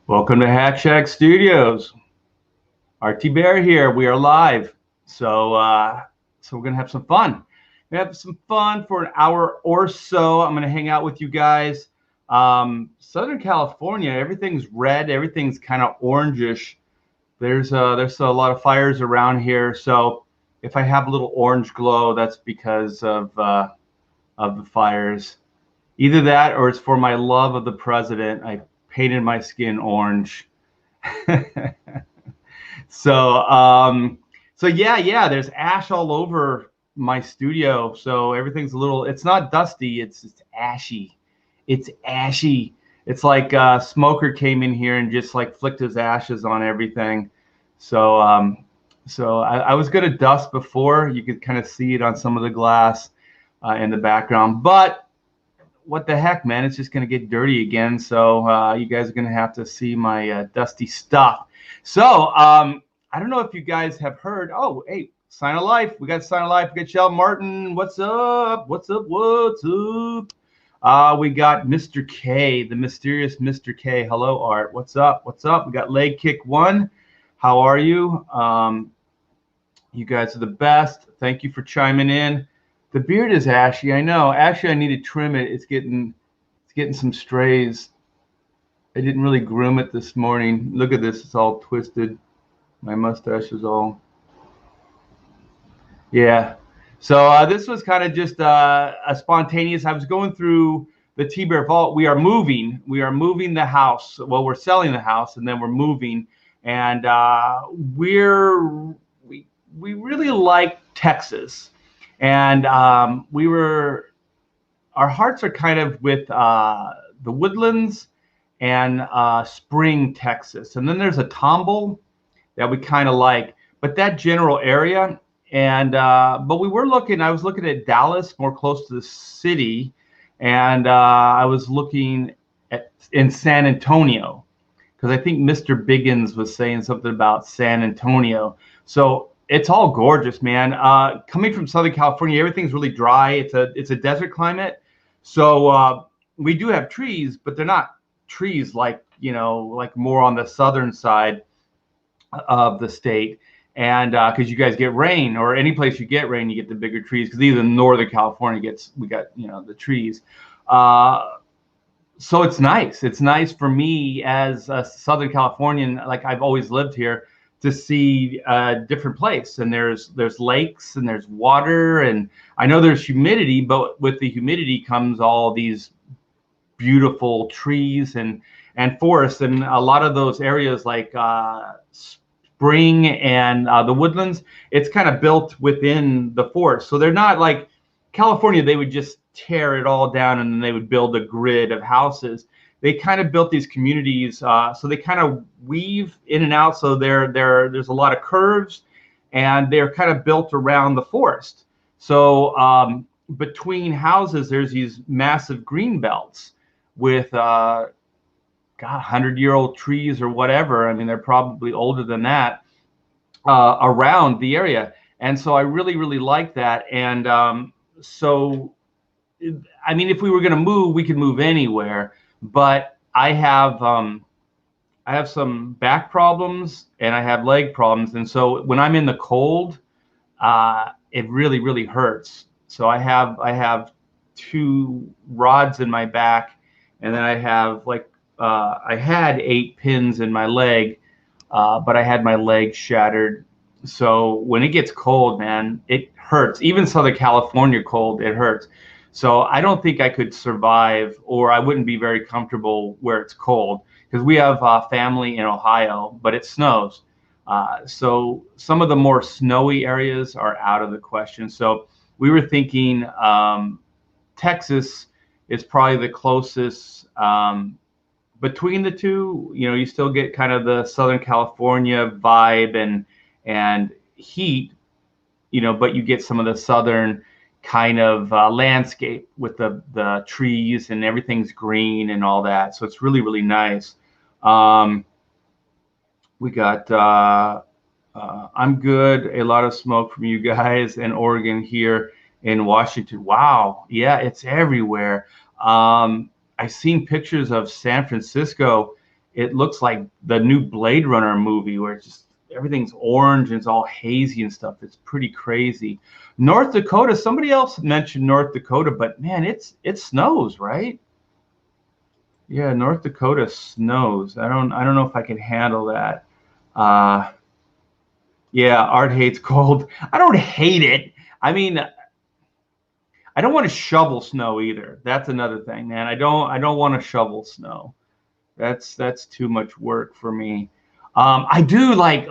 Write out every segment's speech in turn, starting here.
Welcome to Hack Shack Studios. RT Bear here. We are live. So we're gonna have some fun. We have some fun for an hour or so. I'm gonna hang out with you guys. Southern California, everything's red. Everything's kind of orangish. There's a lot of fires around here. So if I have a little orange glow, that's because of the fires. Either that or it's for my love of the president. I painted my skin orange. So yeah, there's ash all over my studio. So everything's it's not dusty, it's ashy. It's ashy. It's like Smoker came in here and just like flicked his ashes on everything. So I was gonna dust before. You could kind of see it on some of the glass in the background, but what the heck, man, it's just going to get dirty again. So you guys are going to have to see my dusty stuff. So I don't know if you guys have heard. Oh, hey, Sign of Life. We got Sign of Life. We got Shell Martin. What's up? What's up? What's up? We got Mr. K, the mysterious Mr. K. Hello, Art. What's up? What's up? We got Leg Kick 1. How are you? You guys are the best. Thank you for chiming in. The beard is ashy. I know. Actually, I need to trim it. It's getting some strays. I didn't really groom it this morning. Look at this. It's all twisted. My mustache is all. Yeah. So this was kind of just a spontaneous. I was going through the T-Bear Vault. We are moving. We are moving the house. Well, we're selling the house, and then we're moving. And we really like Texas. And our hearts are kind of with the Woodlands and Spring, Texas. And then there's a Tomball that we kind of like, but that general area. And but we were looking, I was looking at Dallas, more close to the city. And I was looking in San Antonio, because I think Mr. Biggins was saying something about San Antonio. So it's all gorgeous, man. Coming from Southern California, everything's really dry. It's a desert climate. So we do have trees, but they're not trees like, like more on the southern side of the state. And because you guys get rain, or any place you get rain, you get the bigger trees, because even Northern California we got, the trees. So it's nice. It's nice for me as a Southern Californian, like I've always lived here, to see a different place. And there's lakes and there's water, and I know there's humidity, but with the humidity comes all these beautiful trees and forests. And a lot of those areas like Spring and the Woodlands, it's kind of built within the forest. So they're not like California. They would just tear it all down and then they would build a grid of houses. They kind of built these communities, so they kind of weave in and out. So there's a lot of curves, and they're kind of built around the forest. So between houses, there's these massive green belts with 100-year-old trees or whatever. I mean, they're probably older than that around the area. And so I really, really like that. And so, I mean, if we were going to move, we could move anywhere. But I have some back problems and I have leg problems, and so when I'm in the cold, it really, really hurts. So I have 2 rods in my back, and then I have I had 8 pins in my leg, but I had my leg shattered. So when it gets cold, man, it hurts. Even Southern California cold, it hurts. So I don't think I could survive, or I wouldn't be very comfortable where it's cold, because we have family in Ohio, but it snows. So some of the more snowy areas are out of the question. So we were thinking Texas is probably the closest between the two. You still get kind of the Southern California vibe and heat, but you get some of the southern kind of landscape with the trees, and everything's green and all that. So it's really, really nice. We got I'm good. A lot of smoke from you guys in Oregon, here in Washington. Wow. Yeah, it's everywhere. I've seen pictures of San Francisco, it looks like the new Blade Runner movie where it's just everything's orange and it's all hazy and stuff. It's pretty crazy. North Dakota, somebody else mentioned North Dakota, but man, it snows, right? Yeah, North Dakota snows. I don't know if I can handle that. Yeah, Art hates cold. I don't hate it. I mean, I don't want to shovel snow either. That's another thing, man. I don't want to shovel snow. That's too much work for me. I do like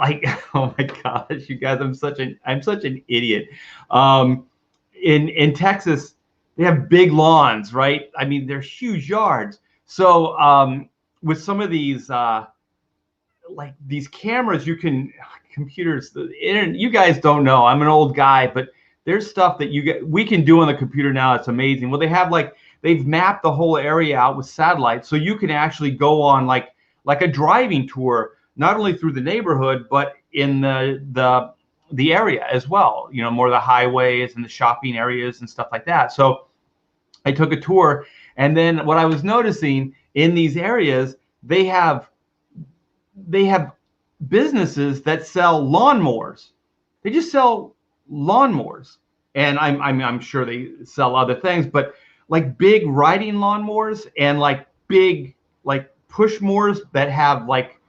oh my gosh, you guys, I'm such an idiot. Um, in Texas, they have big lawns, right? I mean, they're huge yards. So with some of these like these cameras, you can computers, the internet, you guys don't know. I'm an old guy, but there's stuff that we can do on the computer now. It's amazing. Well, they've mapped the whole area out with satellites, so you can actually go on like a driving tour, not only through the neighborhood, but in the area as well. You know, more of the highways and the shopping areas and stuff like that. So I took a tour, and then what I was noticing in these areas, they have businesses that sell lawnmowers. They just sell lawnmowers, and I'm sure they sell other things, but like big riding lawnmowers and like big like push mowers that have like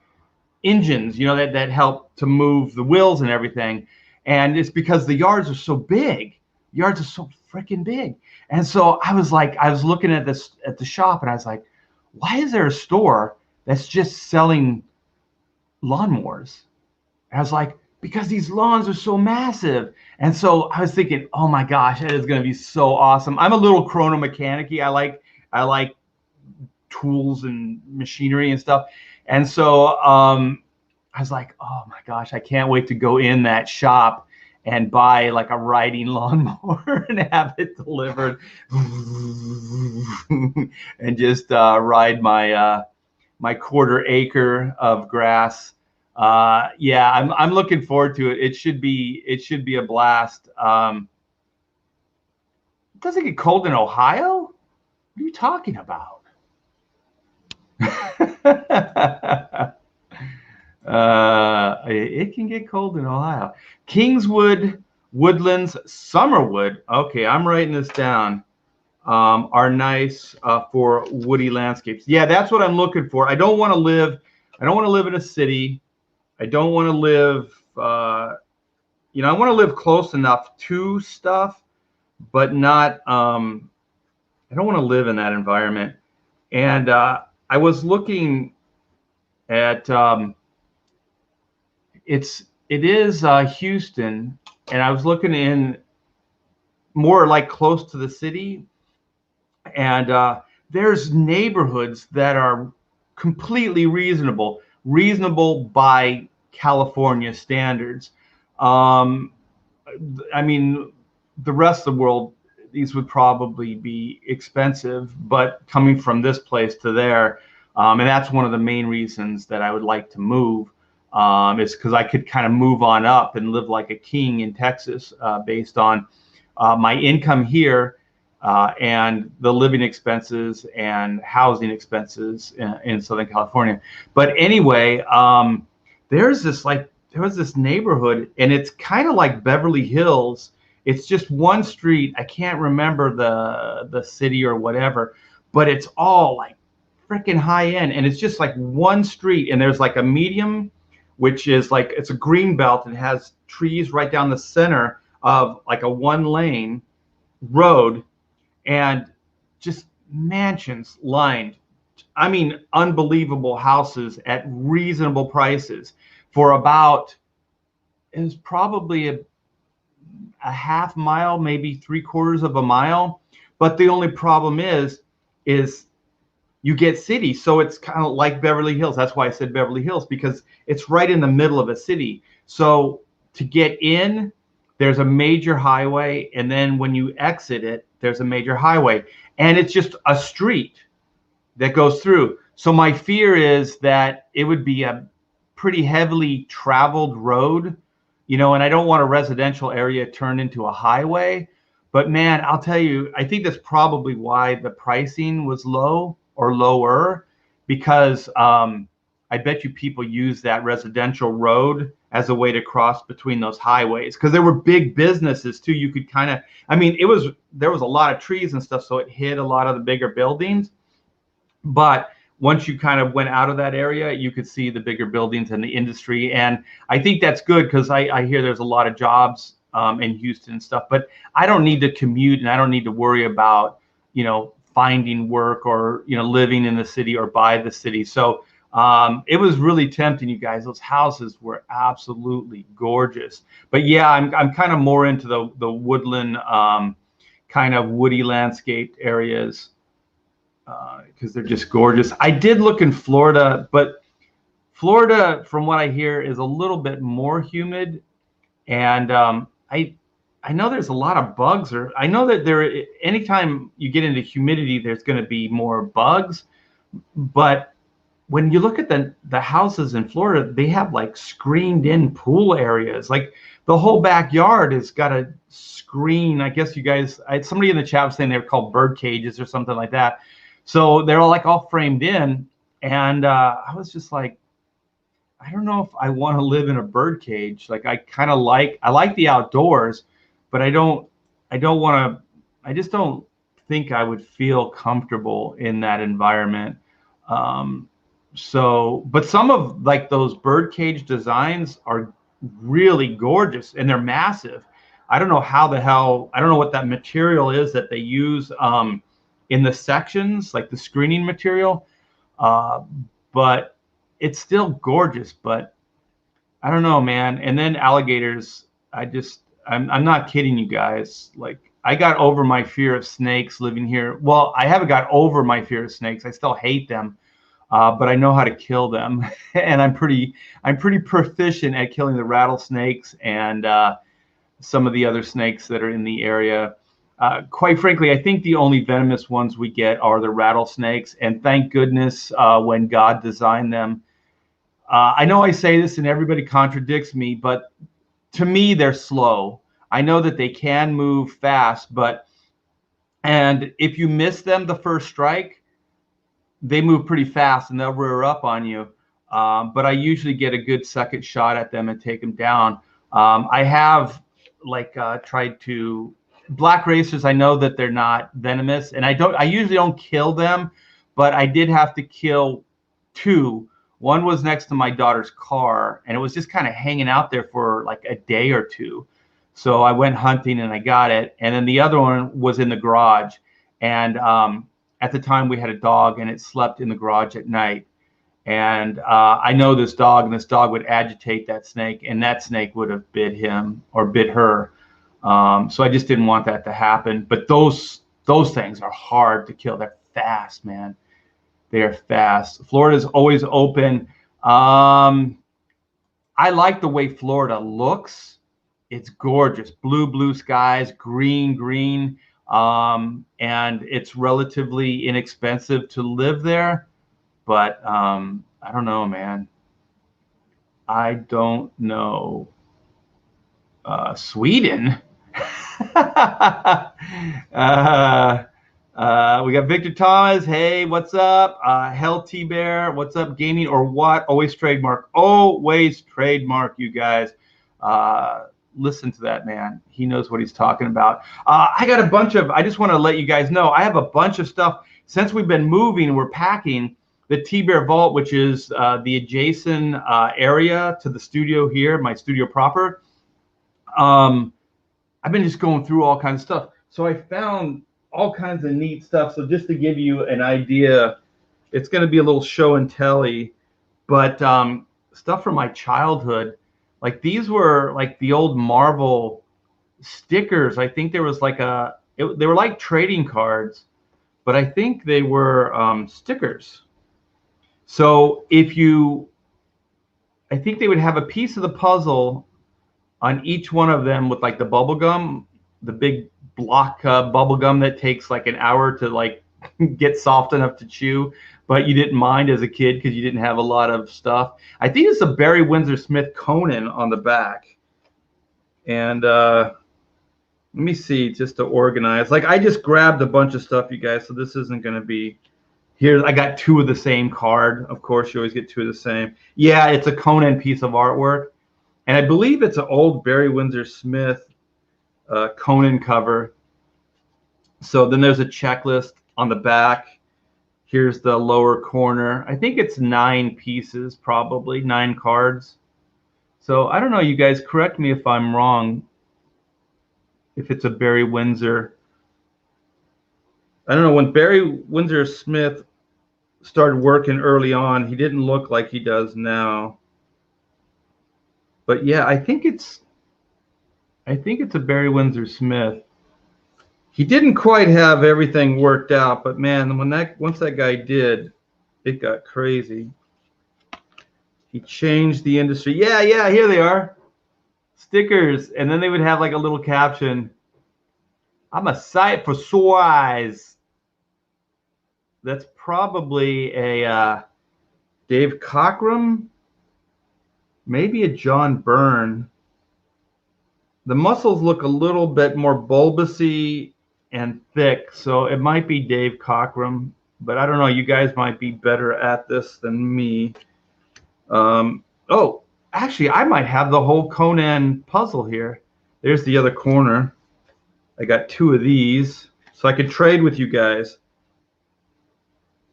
engines, you know, that help to move the wheels and everything. And it's because the yards are so big. Yards are so freaking big. And so I was looking at this at the shop, and I was like, why is there a store that's just selling lawnmowers? And I was like, because these lawns are so massive. And so I was thinking, oh my gosh, that is going to be so awesome. I'm a little chrono mechanic-y. I like tools and machinery and stuff. And so I was like, oh my gosh, I can't wait to go in that shop and buy like a riding lawnmower and have it delivered and just ride my my quarter acre of grass. Yeah, I'm looking forward to it. It should be a blast. It doesn't get cold in Ohio? What are you talking about? It can get cold in Ohio. Kingswood Woodlands Summerwood. Okay, I'm writing this down. Are nice for woody landscapes. Yeah, that's what I'm looking for. I don't want to live in a city. I don't want to live, you know, I want to live close enough to stuff, but not, I don't want to live in that environment. And I was looking at, it is Houston, and I was looking in more like close to the city, and there's neighborhoods that are completely reasonable by California standards. I mean, the rest of the world, these would probably be expensive, but coming from this place to there, and that's one of the main reasons that I would like to move, is because I could kind of move on up and live like a king in Texas, based on my income here, and the living expenses and housing expenses in Southern California. But anyway, there was this neighborhood, and it's kind of like Beverly Hills. It's just one street. I can't remember the city or whatever, but it's all like freaking high end, and it's just like one street, and there's like a medium, which is like, it's a green belt and has trees right down the center of like a one lane road, and just mansions lined. I mean, unbelievable houses at reasonable prices for about, it was probably a half mile, maybe 3/4 of a mile. But the only problem is you get city. So it's kind of like Beverly Hills. That's why I said Beverly Hills, because it's right in the middle of a city. So to get in, there's a major highway, and then when you exit it, there's a major highway, and it's just a street that goes through. So my fear is that it would be a pretty heavily traveled road, you know, and I don't want a residential area turned into a highway. But man, I'll tell you, I think that's probably why the pricing was low or lower, because I bet you people use that residential road as a way to cross between those highways, because there were big businesses too. You could kind of, I mean, there was a lot of trees and stuff, so it hid a lot of the bigger buildings. But once you kind of went out of that area, you could see the bigger buildings and the industry. And I think that's good, because I hear there's a lot of jobs in Houston and stuff, but I don't need to commute, and I don't need to worry about, finding work or, living in the city or by the city. So it was really tempting, you guys. Those houses were absolutely gorgeous. But yeah, I'm kind of more into the woodland, kind of woody landscaped areas, because they're just gorgeous. I did look in Florida, but Florida, from what I hear, is a little bit more humid, and I know there's a lot of bugs. Or I know that anytime you get into humidity, there's going to be more bugs. But when you look at the houses in Florida, they have like screened in pool areas. Like the whole backyard has got a screen. I guess you guys, somebody in the chat was saying they're called bird cages or something like that. So they're all framed in. And I was just like, I don't know if I want to live in a bird cage. Like I like the outdoors, but I just don't think I would feel comfortable in that environment. But some of like those bird cage designs are really gorgeous, and they're massive. I don't know what that material is that they use in the sections, like the screening material, but it's still gorgeous. But I don't know, man. And then alligators, I'm not kidding you guys. Like, I got over my fear of snakes living here. Well, I haven't got over my fear of snakes. I still hate them, but I know how to kill them, and I'm pretty proficient at killing the rattlesnakes and some of the other snakes that are in the area. Quite frankly, I think the only venomous ones we get are the rattlesnakes, and thank goodness when God designed them. I know I say this and everybody contradicts me, but to me, they're slow. I know that they can move fast, and if you miss them the first strike, they move pretty fast and they'll rear up on you. But I usually get a good second shot at them and take them down. I have tried to black racers. I know that they're not venomous, and I usually don't kill them, but I did have to kill two. One was next to my daughter's car, and it was just kind of hanging out there for like a day or two. So I went hunting and I got it. And then the other one was in the garage. And at the time we had a dog, and it slept in the garage at night. And I know this dog, and this dog would agitate that snake, and that snake would have bit him or bit her. So I just didn't want that to happen. But those things are hard to kill. They're fast, man. They are fast. Florida's always open. I like the way Florida looks. It's gorgeous. Blue skies, green. And it's relatively inexpensive to live there. But I don't know, man. I don't know. Sweden? We got Victor Thomas. Hey, what's up? Hell T-Bear. What's up? Gaming or what? Always trademark. Always trademark, you guys. Listen to that man. He knows what he's talking about. I got a bunch of, I just want to let you guys know, I have a bunch of stuff. Since we've been moving, we're packing the T-Bear Vault, which is the adjacent area to the studio here, my studio proper. I've been just going through all kinds of stuff. So I found all kinds of neat stuff. So just to give you an idea, it's going to be a little show and telly, but stuff from my childhood. Like these were like the old Marvel stickers. I think there was like they were like trading cards, but I think they were stickers. So I think they would have a piece of the puzzle on each one of them with like the bubble gum, the big block bubble gum that takes like an hour to like get soft enough to chew, but you didn't mind as a kid because you didn't have a lot of stuff. I think it's a Barry Windsor Smith Conan on the back. And let me see, just to organize. Like I just grabbed a bunch of stuff, you guys, so this isn't going to be Here, I got two of the same card. Of course, you always get two of the same. Yeah, it's a Conan piece of artwork. And I believe it's an old Barry Windsor Smith Conan cover. So then there's a checklist on the back. Here's the lower corner. I think it's 9 pieces, probably 9 cards. So I don't know, you guys correct me if I'm wrong, if it's a Barry Windsor. I don't know, when Barry Windsor Smith started working early on, he didn't look like he does now. But yeah, I think it's a Barry Windsor Smith. He didn't quite have everything worked out, but man, once that guy did, it got crazy. He changed the industry. Yeah, here they are. Stickers. And then they would have like a little caption. I'm a sight for sore eyes. That's probably a Dave Cockrum. Maybe a John Byrne. The muscles look a little bit more bulbousy and thick, so it might be Dave Cockrum. But I don't know. You guys might be better at this than me. Oh, actually, I might have the whole Conan puzzle here. There's the other corner. I got 2 of these, so I could trade with you guys.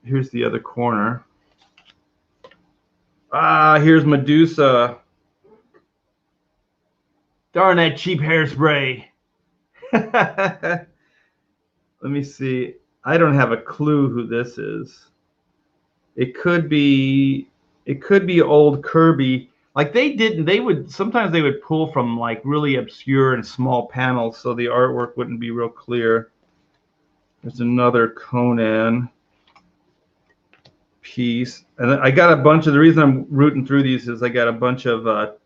Here's the other corner. Ah, here's Medusa. Darn that cheap hairspray. Let me see. I don't have a clue who this is. It could be old Kirby. Like sometimes they would pull from like really obscure and small panels so the artwork wouldn't be real clear. There's another Conan piece. And I got a bunch of, the reason I'm rooting through these is I got a bunch of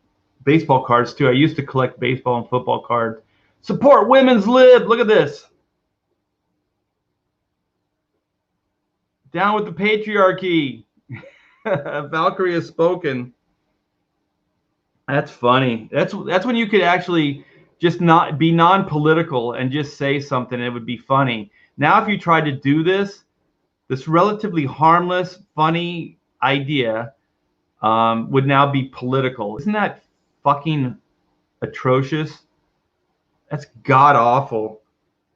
baseball cards too. I used to collect baseball and football cards. Support women's lib. Look at this. Down with the patriarchy. Valkyrie has spoken. That's funny. That's when you could actually just not be non-political and just say something and it would be funny. Now if you try to do this relatively harmless, funny idea would now be political. Isn't that fucking atrocious? That's god awful.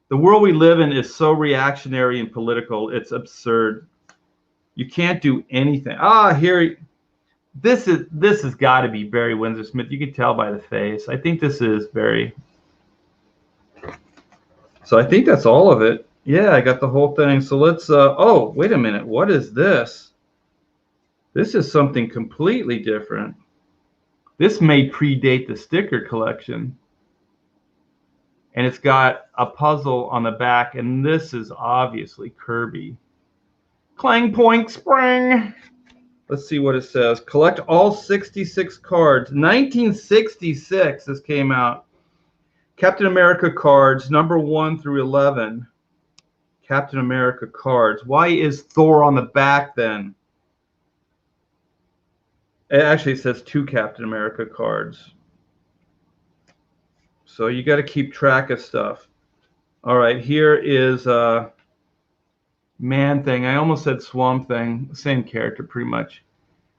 The world we live in is so reactionary and political. It's absurd. You can't do anything. Here, this has got to be Barry Windsor Smith. You can tell by the face. I think this is Barry. So I think that's all of it. Yeah, I got the whole thing. So let's. Oh, wait a minute. What is this? This is something completely different. This may predate the sticker collection. And it's got a puzzle on the back, and this is obviously Kirby. Clang Point Spring. Let's see what it says. Collect all 66 cards. 1966 this came out. Captain America cards, number 1 through 11. Captain America cards. Why is Thor on the back then? It actually says 2 Captain America cards. So you got to keep track of stuff. All right, here is Man Thing. I almost said Swamp Thing. Same character, pretty much.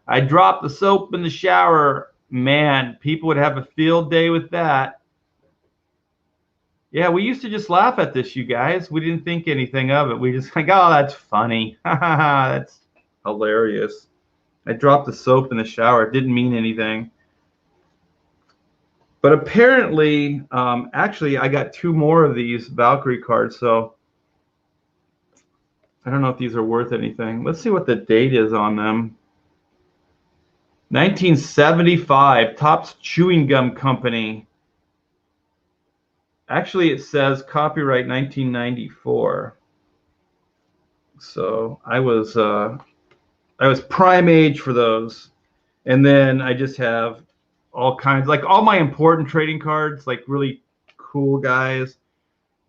I dropped the soap in the shower. Man, people would have a field day with that. Yeah, we used to just laugh at this, you guys. We didn't think anything of it. We just like, oh, that's funny. That's hilarious. I dropped the soap in the shower. It didn't mean anything. But apparently, actually, I got 2 more of these Valkyrie cards, so I don't know if these are worth anything. Let's see what the date is on them. 1975, Topps Chewing Gum Company. Actually, it says copyright 1994. So I was prime age for those. And then I just have all kinds, like all my important trading cards, like really cool guys,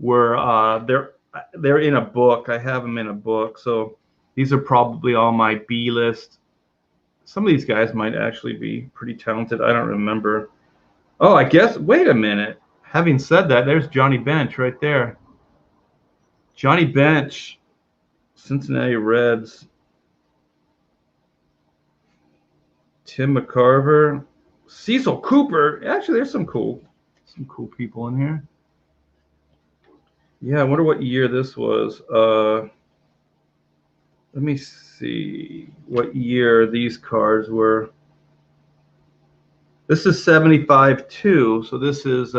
were they're in a book. I have them in a book. So these are probably all my B list. Some of these guys might actually be pretty talented. I don't remember. Oh, I guess, wait a minute. Having said that, there's Johnny Bench right there. Johnny Bench Cincinnati Reds. Tim McCarver. Cecil Cooper. Actually, there's some cool people in here. Yeah, I wonder what year this was. Let me see what year these cards were. This is 75 too, so this is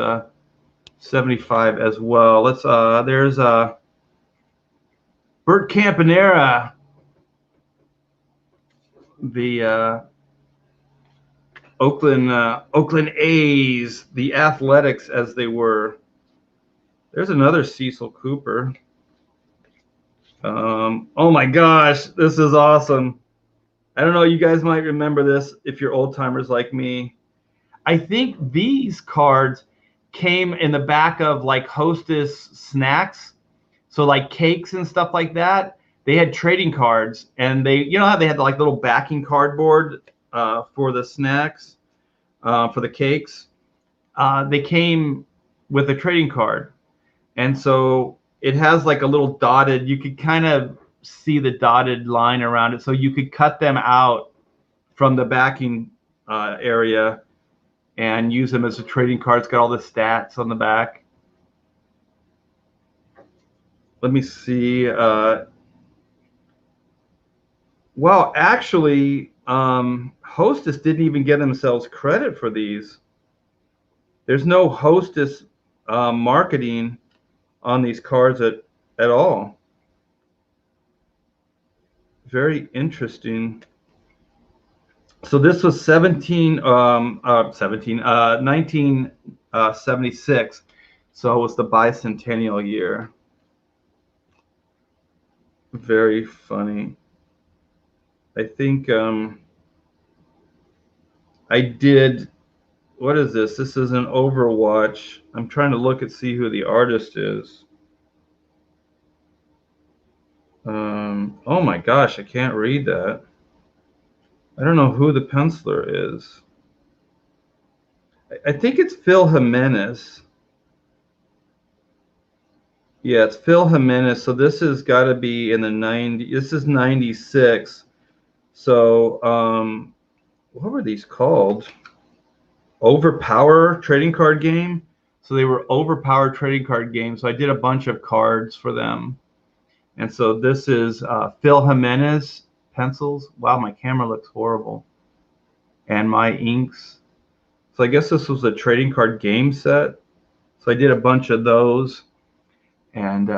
75 as well. Let's there's Bert Campanera, the Oakland A's, the Athletics as they were. There's another Cecil Cooper. Oh my gosh, this is awesome. I don't know, you guys might remember this if you're old timers like me. I think these cards came in the back of like Hostess snacks. So like cakes and stuff like that. They had trading cards, and they, you know how they had like little backing cardboard for the snacks, for the cakes. They came with a trading card. And so it has like a little dotted, you could kind of see the dotted line around it. So you could cut them out from the backing area and use them as a trading card. It's got all the stats on the back. Let me see. Well, actually, Hostess didn't even give themselves credit for these. There's no Hostess marketing on these cards at all. Very interesting. So this was 1976. So it was the bicentennial year. Very funny. I think I did. What is this? This is an Overwatch. I'm trying to look and see who the artist is. Oh my gosh, I can't read that. I don't know who the penciler is. I think it's Phil Jimenez. Yeah, it's Phil Jimenez. So this has got to be in the 90s. This is 96. So what were these called? Overpower trading card game. So they were Overpower trading card games. So I did a bunch of cards for them. And so this is Phil Jimenez pencils. Wow, my camera looks horrible. And my inks. So I guess this was a trading card game set. So I did a bunch of those. And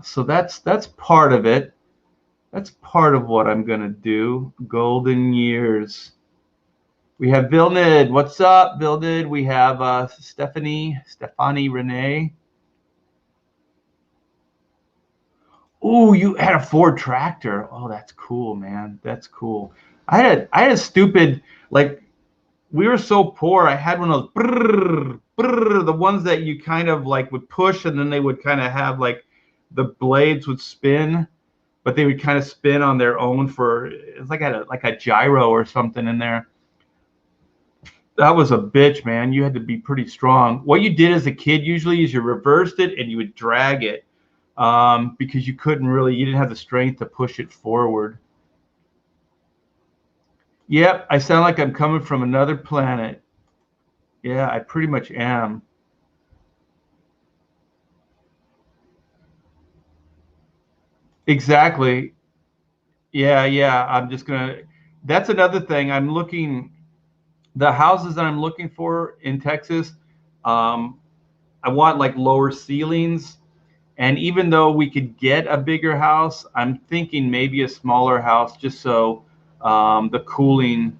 so that's part of it. That's part of what I'm going to do. Golden Years. We have Vilnid. What's up, Vilnid? We have Stephanie Renee. Ooh, you had a Ford tractor. Oh, that's cool, man. That's cool. I had a stupid, like, we were so poor. I had one of those brrr, brrr, the ones that you kind of like would push, and then they would kind of have like the blades would spin, but they would kind of spin on their own for, it's like a gyro or something in there. That was a bitch, man. You had to be pretty strong. What you did as a kid usually is you reversed it and you would drag it because you didn't have the strength to push it forward. Yep, I sound like I'm coming from another planet. Yeah, I pretty much am. Exactly. Yeah. I'm just gonna. That's another thing. I'm looking. The houses that I'm looking for in Texas, I want like lower ceilings. And even though we could get a bigger house, I'm thinking maybe a smaller house just so the cooling.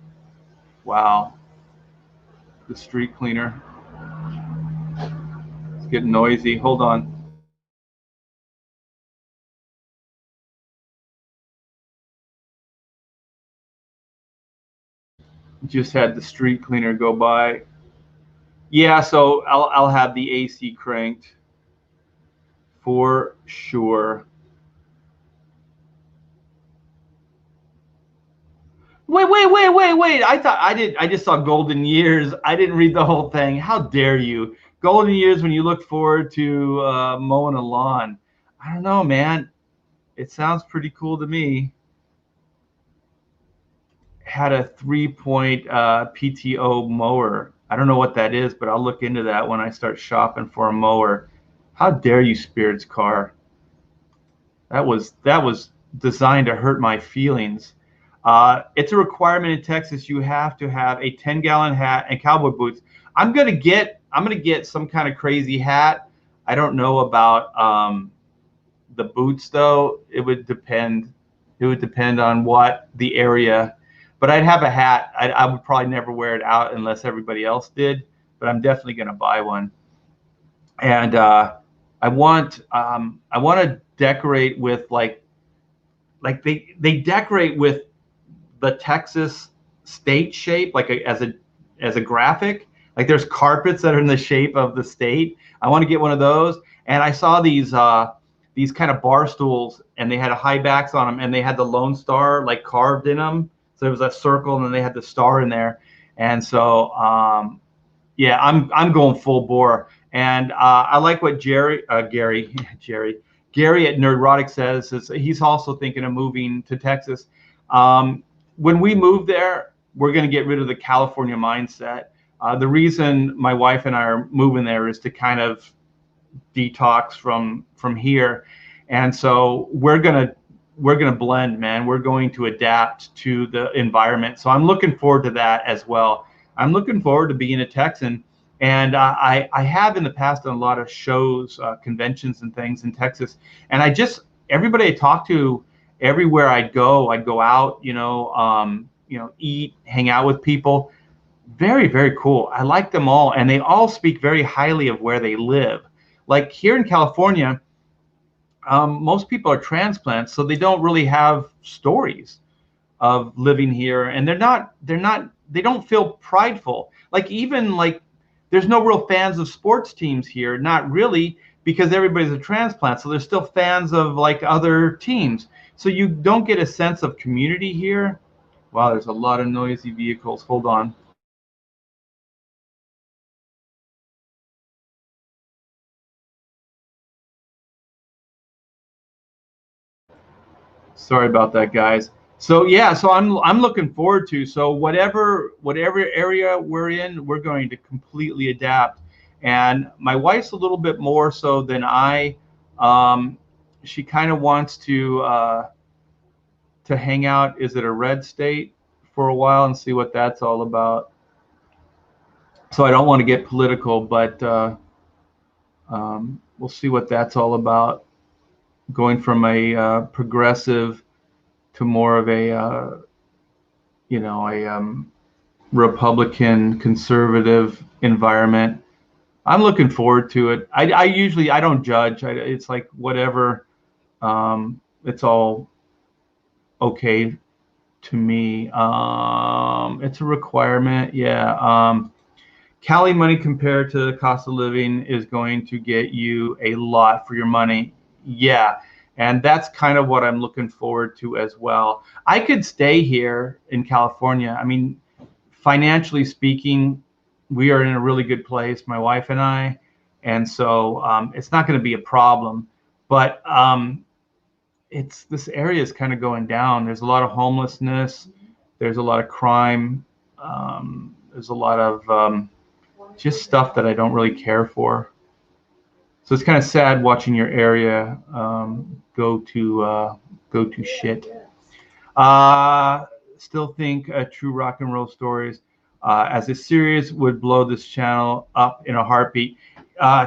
Wow, the street cleaner. It's getting noisy. Hold on. Just had the street cleaner go by. Yeah, so I'll have the AC cranked for sure. Wait. I just saw Golden Years. I didn't read the whole thing. How dare you? Golden Years when you look forward to mowing a lawn. I don't know, man. It sounds pretty cool to me. Had a 3-point PTO mower. I don't know what that is, but I'll look into that when I start shopping for a mower. How dare you, Spirits Car? That was designed to hurt my feelings. It's a requirement in Texas. You have to have a 10-gallon hat and cowboy boots. I'm gonna get some kind of crazy hat. I don't know about the boots though. It would depend. It would depend on what the area. But I'd have a hat. I would probably never wear it out unless everybody else did. But I'm definitely gonna buy one. And I want to decorate with like they decorate with the Texas state shape, like as a graphic. Like there's carpets that are in the shape of the state. I want to get one of those. And I saw these kind of bar stools, and they had high backs on them, and they had the Lone Star like carved in them. So it was a circle, and then they had the star in there. And so yeah, I'm going full bore. And I like what Gary at Nerdrotic says. Is he's also thinking of moving to Texas. When we move there, we're going to get rid of the California mindset. The reason my wife and I are moving there is to kind of detox from here, and so we're gonna blend, man. We're going to adapt to the environment. So I'm looking forward to that as well. I'm looking forward to being a Texan. And I have in the past done a lot of shows, conventions and things in Texas. And everybody I talk to, everywhere I'd go out, eat, hang out with people. Very, very cool. I like them all. And they all speak very highly of where they live. Like here in California, most people are transplants, so they don't really have stories of living here. And they don't feel prideful. Like even like, there's no real fans of sports teams here, not really, because everybody's a transplant. So there's still fans of like other teams. So you don't get a sense of community here. Wow, there's a lot of noisy vehicles. Hold on. Sorry about that, guys. So yeah, so I'm looking forward to, so whatever area we're in, we're going to completely adapt. And my wife's a little bit more so than I. She kind of wants to hang out. Is it a red state for a while and see what that's all about? So I don't want to get political, but we'll see what that's all about. Going from a progressive to more of a Republican conservative environment. I'm looking forward to it. I usually don't judge. It's like whatever. It's all okay to me. It's a requirement. Yeah. Cali money compared to the cost of living is going to get you a lot for your money. Yeah. And that's kind of what I'm looking forward to as well. I could stay here in California. I mean, financially speaking, we are in a really good place, my wife and I. And so it's not going to be a problem. But this area is kind of going down. There's a lot of homelessness. There's a lot of crime. There's a lot of just stuff that I don't really care for. So it's kind of sad watching your area go to shit. Still think True Rock and Roll Stories as a series would blow this channel up in a heartbeat.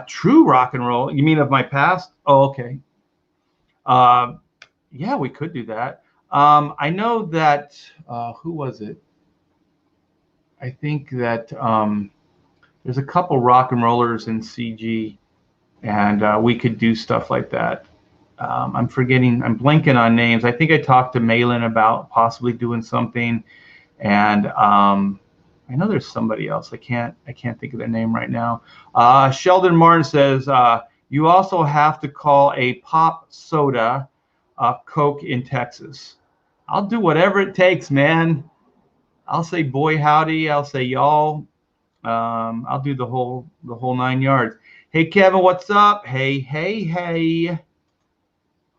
True Rock and Roll? You mean of my past? Oh, okay. Yeah, we could do that. I know that who was it? I think that there's a couple rock and rollers in CG. And we could do stuff like that. I'm blanking on names. I think I talked to Malin about possibly doing something, and I know there's somebody else. I can't think of their name right now. Sheldon Martin says you also have to call a pop soda Coke in Texas. I'll do whatever it takes, man. I'll say boy howdy. I'll say y'all. I'll do the whole 9 yards. Hey, Kevin, what's up? Hey.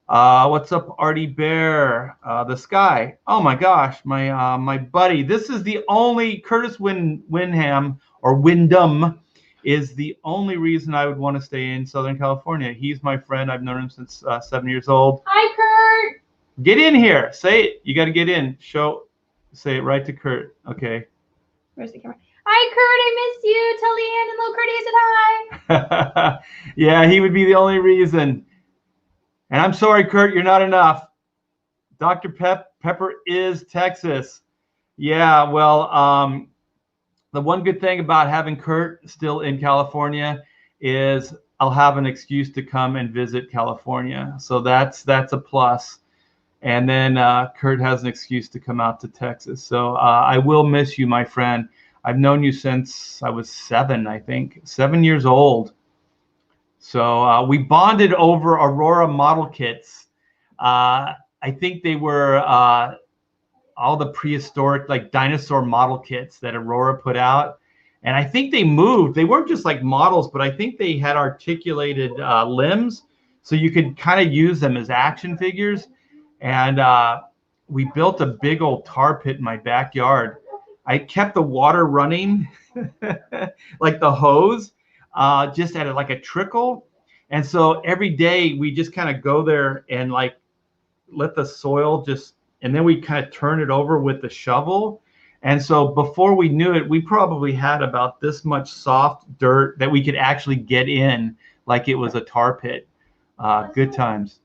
What's up, Artie Bear? The Sky. Oh my gosh, my buddy. This is the only Curtis Windham or Wyndham is the only reason I would want to stay in Southern California. He's my friend. I've known him since 7 years old. Hi, Kurt. Get in here. Say it. You got to get in. Say it right to Kurt. Okay. Where's the camera? Hi, Kurt. I miss you. Tell Leanne and little Curdy I said hi. Yeah, he would be the only reason. And I'm sorry, Kurt, you're not enough. Dr. Pepper is Texas. Yeah, well, the one good thing about having Kurt still in California is I'll have an excuse to come and visit California. So that's a plus. And then Kurt has an excuse to come out to Texas. So I will miss you, my friend. I've known you since I was 7, I think, 7 years old. So we bonded over Aurora model kits. I think they were all the prehistoric, like dinosaur model kits that Aurora put out. And I think they moved. They weren't just like models, but I think they had articulated limbs. So you could kind of use them as action figures. And we built a big old tar pit in my backyard. I kept the water running, like the hose. Just at like a trickle. And so every day we just kind of go there and like let the soil just, and then we kind of turn it over with the shovel. And so before we knew it, we probably had about this much soft dirt that we could actually get in like it was a tar pit. Good times.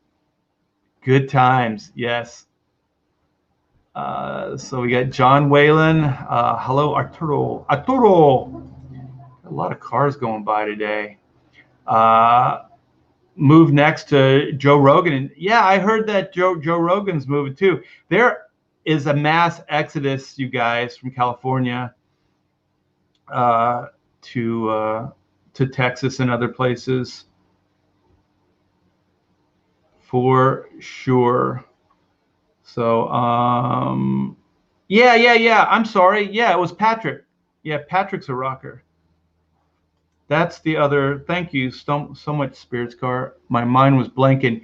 Good times. Yes. So we got John Whalen. Hello, Arturo. Arturo. A lot of cars going by today. Move next to Joe Rogan. And yeah, I heard that Joe Rogan's moving too. There is a mass exodus, you guys, from California to Texas and other places for sure. So yeah. I'm sorry. Yeah, it was Patrick. Yeah, Patrick's a rocker. That's the other. Thank you so much, Spirits Car. My mind was blanking.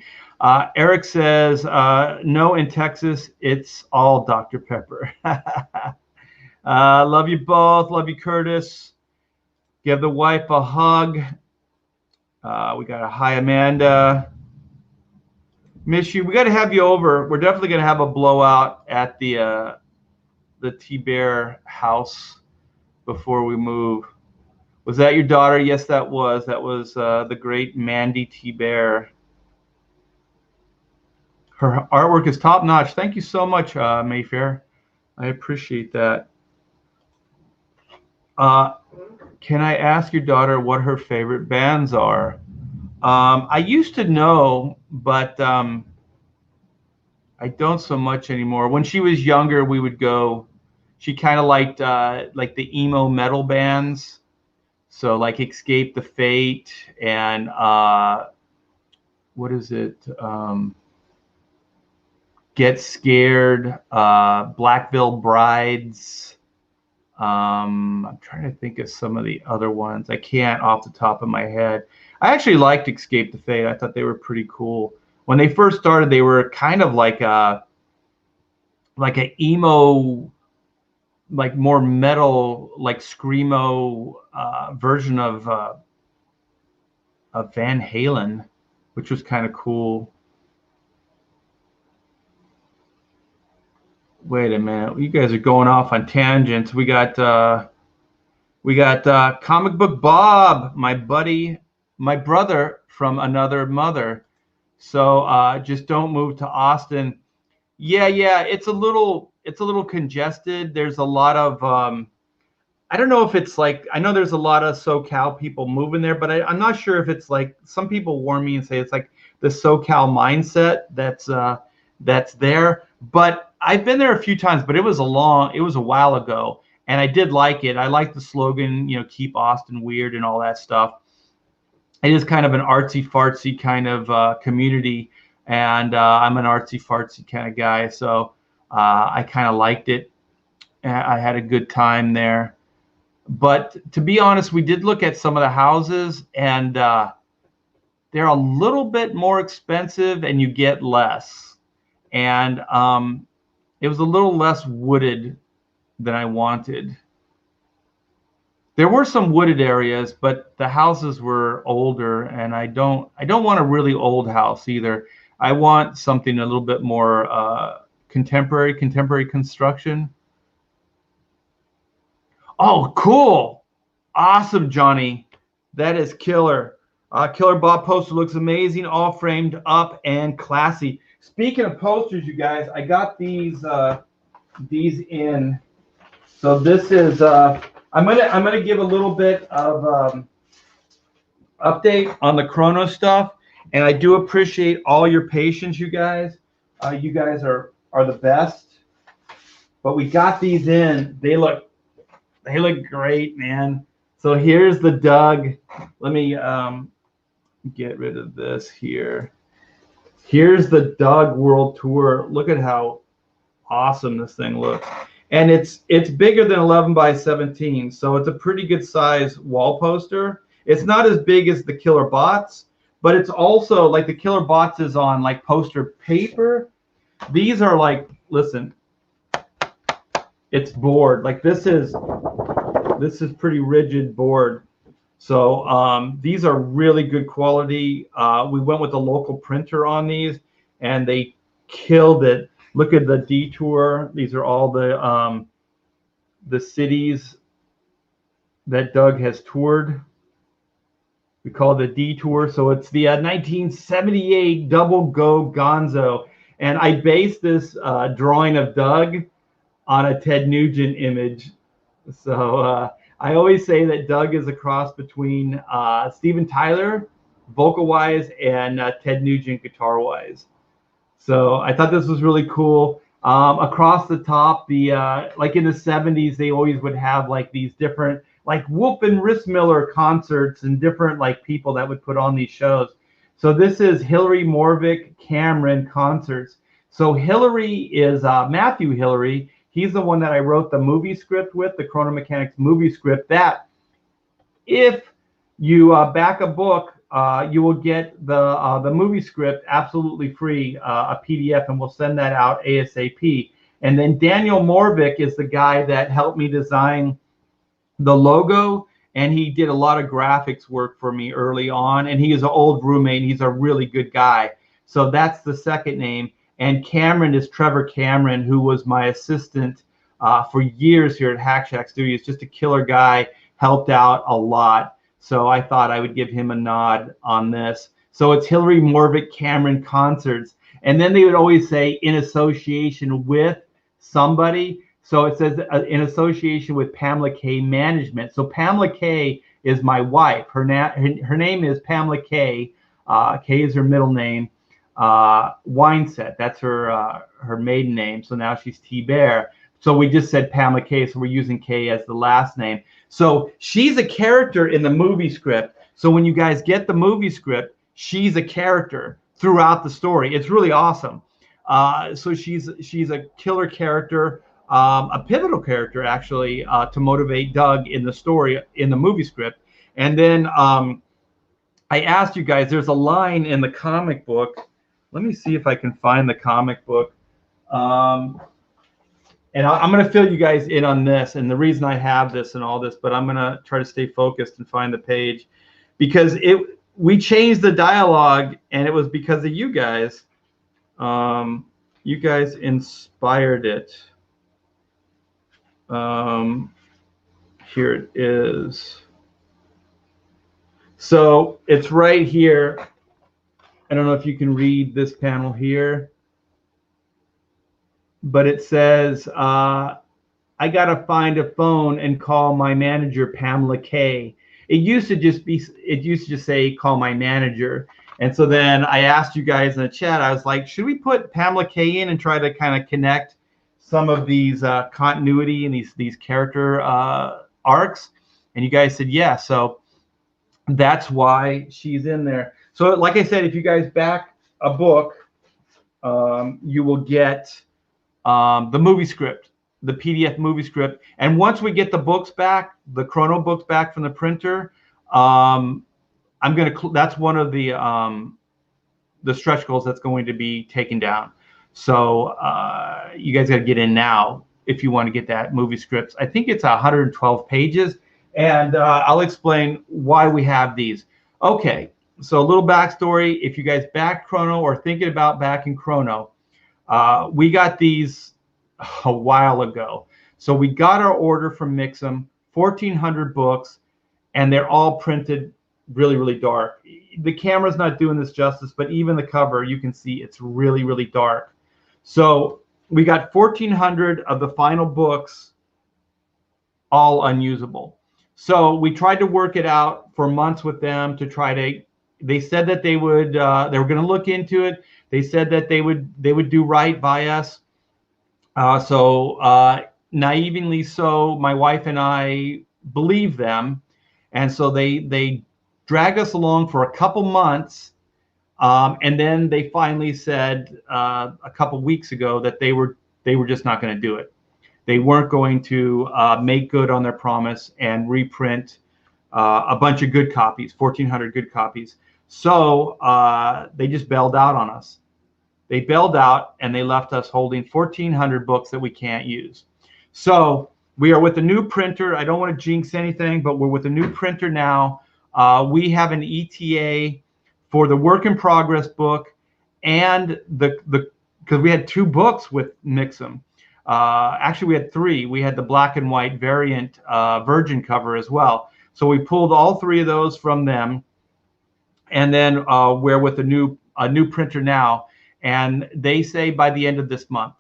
Eric says, no, in Texas, it's all Dr. Pepper. Love you both. Love you, Curtis. Give the wife a hug. We got a hi, Amanda. Miss you. We got to have you over. We're definitely going to have a blowout at the T-Bear house before we move. Was that your daughter? Yes, that was. That was the great Mandy T-Bear. Her artwork is top notch. Thank you so much, Mayfair. I appreciate that. Can I ask your daughter what her favorite bands are? I used to know, but I don't so much anymore. When she was younger, we would go. She kind of liked the emo metal bands. So like Escape the Fate and what is it? Get Scared, Black Veil Brides. I'm trying to think of some of the other ones. I can't off the top of my head. I actually liked Escape the Fate. I thought they were pretty cool. When they first started, they were kind of like an emo, like more metal, like screamo version of Van Halen, which was kind of cool. Wait a minute, you guys are going off on tangents. We got Comic Book Bob, my buddy, my brother from another mother. So just don't move to Austin. Yeah, it's a little congested. There's a lot of I don't know if it's like, I know there's a lot of SoCal people moving there, but I'm not sure if it's like, some people warn me and say it's like the SoCal mindset that's there. But I've been there a few times, but it was a while ago, and I did like it. I like the slogan, keep Austin weird and all that stuff. It is kind of an artsy fartsy kind of community, and I'm an artsy fartsy kind of guy, so I kind of liked it. I had a good time there. But to be honest, we did look at some of the houses, and they're a little bit more expensive and you get less. And it was a little less wooded than I wanted. There were some wooded areas, but the houses were older, and I don't want a really old house either. I want something a little bit more contemporary construction. Oh, cool. Awesome, Johnny. That is killer. Killer Bob poster looks amazing, all framed up and classy. Speaking of posters, you guys, I got these in. So this is I'm gonna give a little bit of update on the Chrono stuff, and I do appreciate all your patience, you guys. You guys are the best. But we got these in. They look great, man. So here's the Doug. Let me get rid of this here. Here's the Doug World Tour. Look at how awesome this thing looks. And it's bigger than 11 by 17, so it's a pretty good size wall poster. It's not as big as the Killer Bots, but it's also like the Killer Bots is on like poster paper. These are like, listen, it's board. Like this is pretty rigid board. So these are really good quality. We went with a local printer on these, and they killed it. Look at the detour. These are all the cities that Doug has toured. We call it the detour. So it's the 1978 Double Go Gonzo. And I based this drawing of Doug on a Ted Nugent image. So I always say that Doug is a cross between Steven Tyler, vocal-wise, and Ted Nugent, guitar-wise. So I thought this was really cool. Across the top, the like in the 70s, they always would have like these different like Wolf and Rissmiller concerts and different like people that would put on these shows. So this is Hillary Morvick Cameron concerts. So Hillary is Matthew Hillary. He's the one that I wrote the movie script with, the Chrono Mechanics movie script. That if you back a book, you will get the movie script absolutely free, a PDF, and we'll send that out ASAP. And then Daniel Morvick is the guy that helped me design the logo, and he did a lot of graphics work for me early on. And he is an old roommate. He's a really good guy. So that's the second name. And Cameron is Trevor Cameron, who was my assistant for years here at Hack Shack Studios. Just a killer guy, helped out a lot. So I thought I would give him a nod on this. So it's Hillary Morvick Cameron concerts. And then they would always say in association with somebody. So it says in association with Pamela K Management. So Pamela K is my wife. Her name is Pamela K. K is her middle name. Wineset, that's her maiden name. So now she's T Bear. So we just said Pamela K, so we're using K as the last name. So she's a character in the movie script. So when you guys get the movie script, she's a character throughout the story. It's really awesome. So she's a killer character, a pivotal character actually, to motivate Doug in the story in the movie script. And then I asked you guys, there's a line in the comic book. Let me see if I can find the comic book. And I'm going to fill you guys in on this and the reason I have this and all this, but I'm going to try to stay focused and find the page because we changed the dialogue and it was because of you guys. You guys inspired it. Here it is. So it's right here. I don't know if you can read this panel here, but it says, I got to find a phone and call my manager, Pamela K. It used to just say, call my manager. And so then I asked you guys in the chat, I was like, should we put Pamela K in and try to kind of connect some of these continuity and these character arcs? And you guys said, yeah. So that's why she's in there. So like I said, if you guys back a book, you will get the movie script, the PDF movie script. And once we get the books back, the Chrono books back from the printer, That's one of the stretch goals that's going to be taken down. So you guys got to get in now if you want to get that movie scripts. I think it's 112 pages, and I'll explain why we have these. Okay, so a little backstory. If you guys back Chrono or thinking about backing Chrono, we got these a while ago. So we got our order from Mixam, 1,400 books, and they're all printed really, really dark. The camera's not doing this justice, but even the cover, you can see it's really, really dark. So we got 1,400 of the final books, all unusable. So we tried to work it out for months with them to try to. They said that they were going to look into it. They said that they would do right by us. Naively so, my wife and I believed them, and so they dragged us along for a couple months, and then they finally said a couple weeks ago that they were just not going to do it. They weren't going to make good on their promise and reprint a bunch of good copies, 1,400 good copies. So they just bailed out on us. They bailed out and they left us holding 1,400 books that we can't use. So we are with a new printer. I don't want to jinx anything, but we're with a new printer now. We have an ETA for the work in progress book and because we had 2 books with Mixam. Actually, we had 3. We had the black and white variant virgin cover as well. So we pulled all 3 of those from them, and then we're with a new printer now. And they say by the end of this month,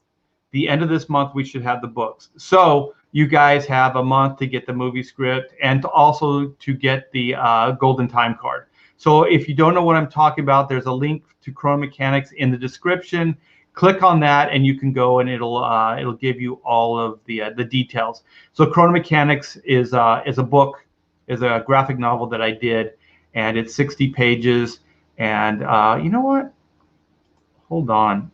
we should have the books. So you guys have a month to get the movie script and also to get the Golden Time card. So if you don't know what I'm talking about, there's a link to Chrono Mechanics in the description. Click on that and you can go and it'll give you all of the details. So Chrono Mechanics is a book, is a graphic novel that I did, and it's 60 pages. And you know what? Hold on.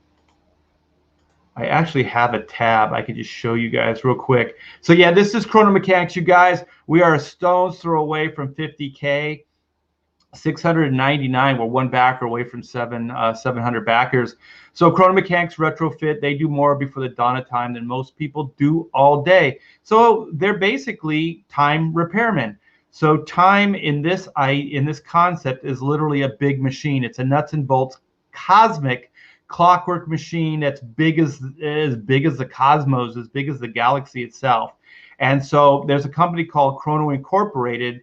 I actually have a tab I could just show you guys real quick. So yeah, this is Chrono Mechanics, you guys. We are a stone's throw away from 50K. 699. We're one backer away from 700 backers. So Chrono Mechanics Retrofit, they do more before the dawn of time than most people do all day. So they're basically time repairmen. So time in this concept is literally a big machine. It's a nuts and bolts cosmic clockwork machine that's big as the cosmos, as big as the galaxy itself. And so there's a company called Chrono Incorporated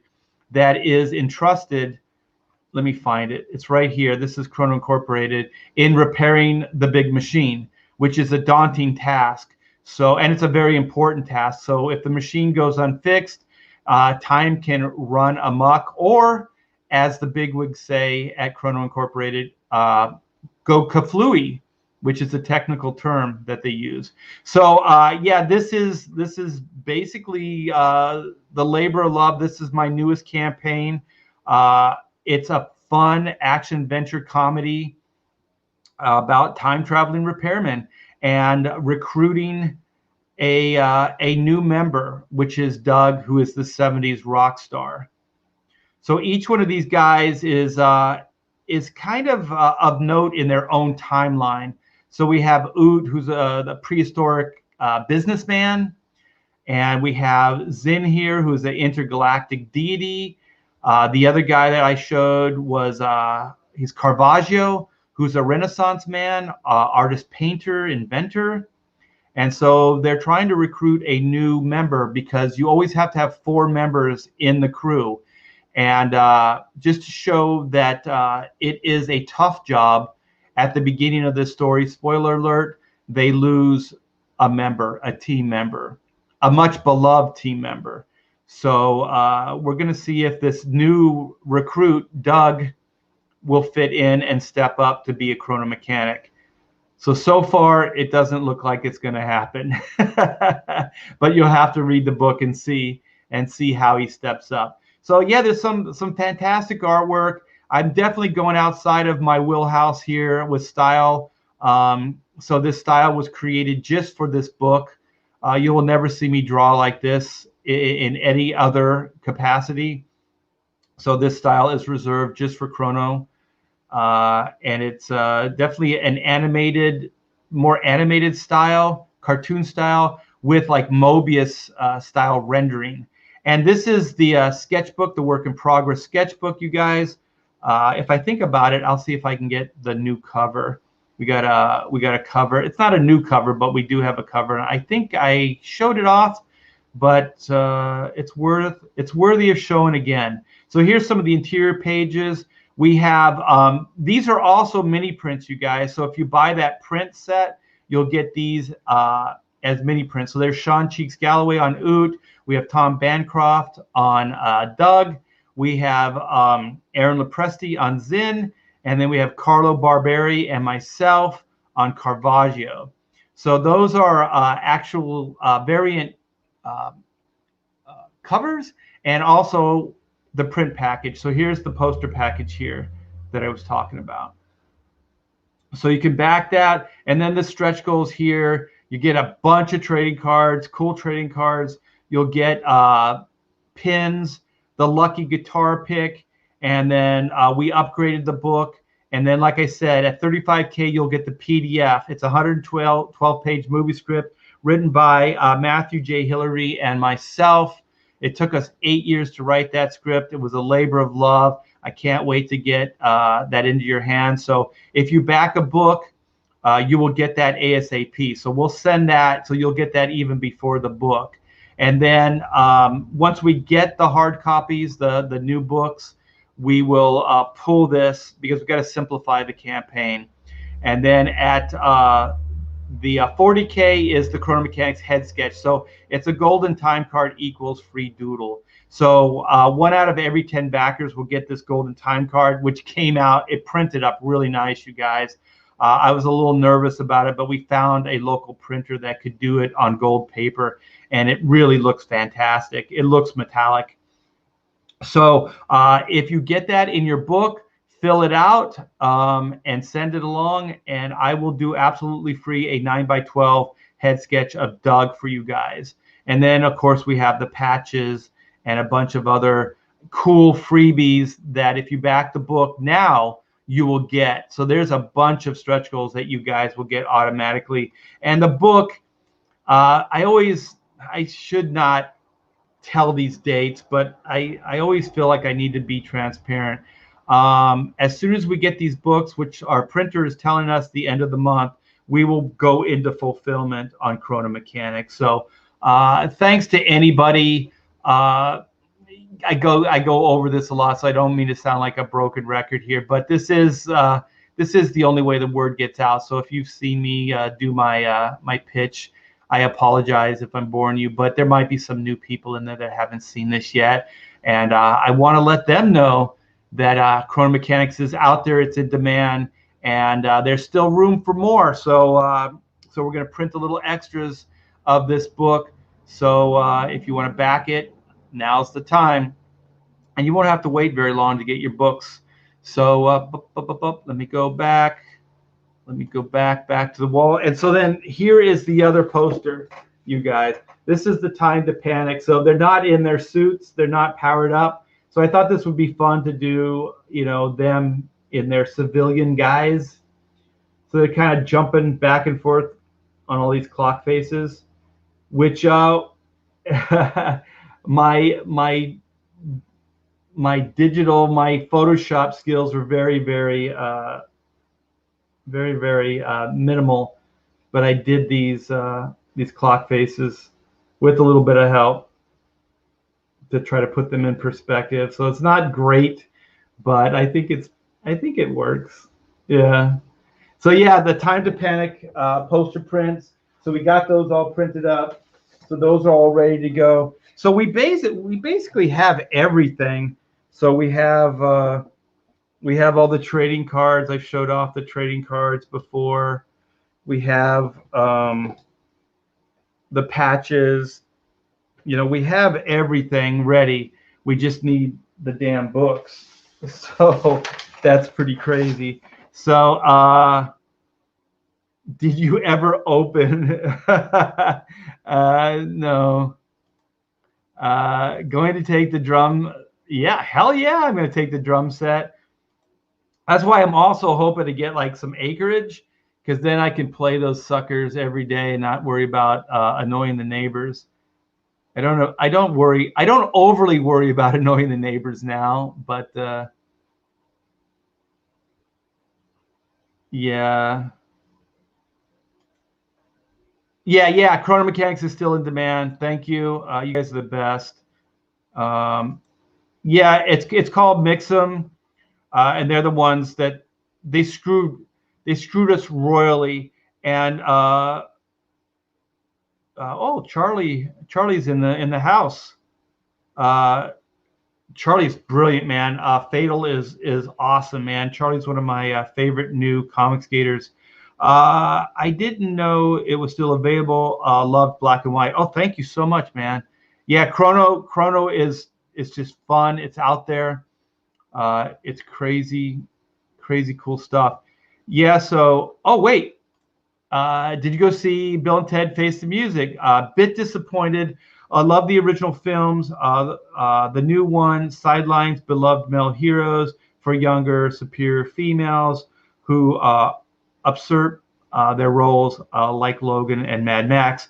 that is entrusted. Let me find it. It's right here. This is Chrono Incorporated in repairing the big machine, which is a daunting task. So, and it's a very important task. So if the machine goes unfixed, time can run amok, or as the bigwigs say at Chrono Incorporated, go kaflooey, which is a technical term that they use. So yeah, this is basically the labor of love. This is my newest campaign. It's a fun action venture comedy about time traveling repairmen and recruiting a new member, which is Doug, who is the 70s rock star. So each one of these guys is kind of note in their own timeline. So we have Oot, who's the prehistoric businessman, and we have Zin here, who's the intergalactic deity. The other guy that I showed was he's Caravaggio, who's a Renaissance man, artist, painter, inventor. And so they're trying to recruit a new member because you always have to have 4 members in the crew. And just to show that it is a tough job, at the beginning of this story, spoiler alert, they lose a member, a team member, a much beloved team member. So we're going to see if this new recruit, Doug, will fit in and step up to be a chrono mechanic. So far, it doesn't look like it's going to happen. But you'll have to read the book and see how he steps up. So yeah, there's some fantastic artwork. I'm definitely going outside of my wheelhouse here with style. So this style was created just for this book. You will never see me draw like this in any other capacity. So this style is reserved just for Chrono. And it's definitely an animated, more animated style, cartoon style with like Mobius style rendering. And this is the sketchbook, the work in progress sketchbook, you guys. If I think about it, I'll see if I can get the new cover. We got a cover. It's not a new cover, but we do have a cover. And I think I showed it off, but it's worthy of showing again. So here's some of the interior pages. We have, these are also mini prints, you guys. So if you buy that print set, you'll get these as mini prints. So there's Sean Cheeks Galloway on Oot. We have Tom Bancroft on Doug. We have Aaron Lopresti on Zinn. And then we have Carlo Barberi and myself on Caravaggio. So those are actual variant covers, and also the print package. So here's the poster package here that I was talking about. So you can back that, and then the stretch goals here. You get a bunch of trading cards, cool trading cards. You'll get pins, the lucky guitar pick, and then we upgraded the book. And then, like I said, at $35K, you'll get the PDF. It's a 112-page movie script written by Matthew J. Hillary and myself. It took us 8 years to write that script. It was a labor of love. I can't wait to get that into your hands. So if you back a book, you will get that ASAP. So we'll send that, so you'll get that even before the book. And then once we get the hard copies, the new books, we will pull this, because we've got to simplify the campaign. And then at the 40K is the Chrono Mechanics head sketch. So it's a golden time card equals free doodle. So 1 out of every 10 backers will get this golden time card, which came out. It printed up really nice, you guys. I was a little nervous about it, but we found a local printer that could do it on gold paper, and it really looks fantastic. It looks metallic. So if you get that in your book, fill it out and send it along, and I will do absolutely free a 9x12 head sketch of Doug for you guys. And then, of course, we have the patches and a bunch of other cool freebies that if you back the book now, you will get. So there's a bunch of stretch goals that you guys will get automatically. And the book, I should not tell these dates, but I always feel like I need to be transparent. As soon as we get these books, which our printer is telling us the end of the month, we will go into fulfillment on Chrono Mechanics. So thanks to anybody. I go over this a lot, so I don't mean to sound like a broken record here, but this is the only way the word gets out. So if you've seen me do my my pitch, I apologize if I'm boring you, but there might be some new people in there that haven't seen this yet, and I want to let them know that Chrono Mechanics is out there, it's in demand, and there's still room for more. So so we're going to print a little extras of this book. So if you want to back it, now's the time, and you won't have to wait very long to get your books. So let me go back. Let me go back to the wall. And so then here is the other poster, you guys. This is the Time to Panic. So they're not in their suits. They're not powered up. So I thought this would be fun to do, you know, them in their civilian guise. So they're kind of jumping back and forth on all these clock faces, which my Photoshop skills were very minimal, but I did these clock faces with a little bit of help to try to put them in perspective. So it's not great, but I think it works. Yeah. So yeah, the Time to Panic poster prints. So we got those all printed up. So those are all ready to go. So we basically have everything. So we have all the trading cards. I showed off the trading cards before. We have the patches. You know, we have everything ready. We just need the damn books. So that's pretty crazy. So did you ever open? No. Going to take the drum. Yeah, hell yeah, I'm going to take the drum set. That's why I'm also hoping to get like some acreage, because then I can play those suckers every day and not worry about annoying the neighbors. I don't know. I don't worry. I don't overly worry about annoying the neighbors now, but yeah. Yeah. Chrono Mechanics is still in demand. Thank you. You guys are the best. Um, yeah, it's called Mixum, and they're the ones that they screwed they screwed us royally. And oh, Charlie's in the house. Uh, Charlie's brilliant, man. Fatal is awesome, man. Charlie's one of my favorite new comic skaters. I didn't know it was still available. Loved Black and White. Oh, thank you so much, man. Yeah, Chrono is just fun. It's out there. It's crazy, crazy cool stuff. Yeah. So, oh wait, did you go see Bill and Ted Face the Music? Bit disappointed. I love the original films. The new one, Sidelines, beloved male heroes for younger, superior females who usurp their roles like Logan and Mad Max.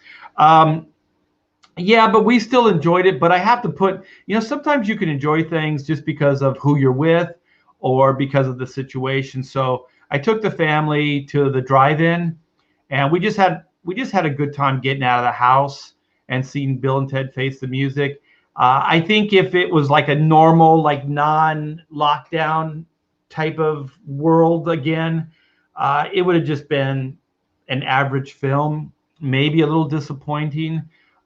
Yeah, but we still enjoyed it. But I have to put, sometimes you can enjoy things just because of who you're with or because of the situation. So I took the family to the drive-in, and we just had a good time getting out of the house and seeing Bill and Ted Face the Music. I think if it was like a normal, like non-lockdown type of world again, it would have just been an average film, maybe a little disappointing.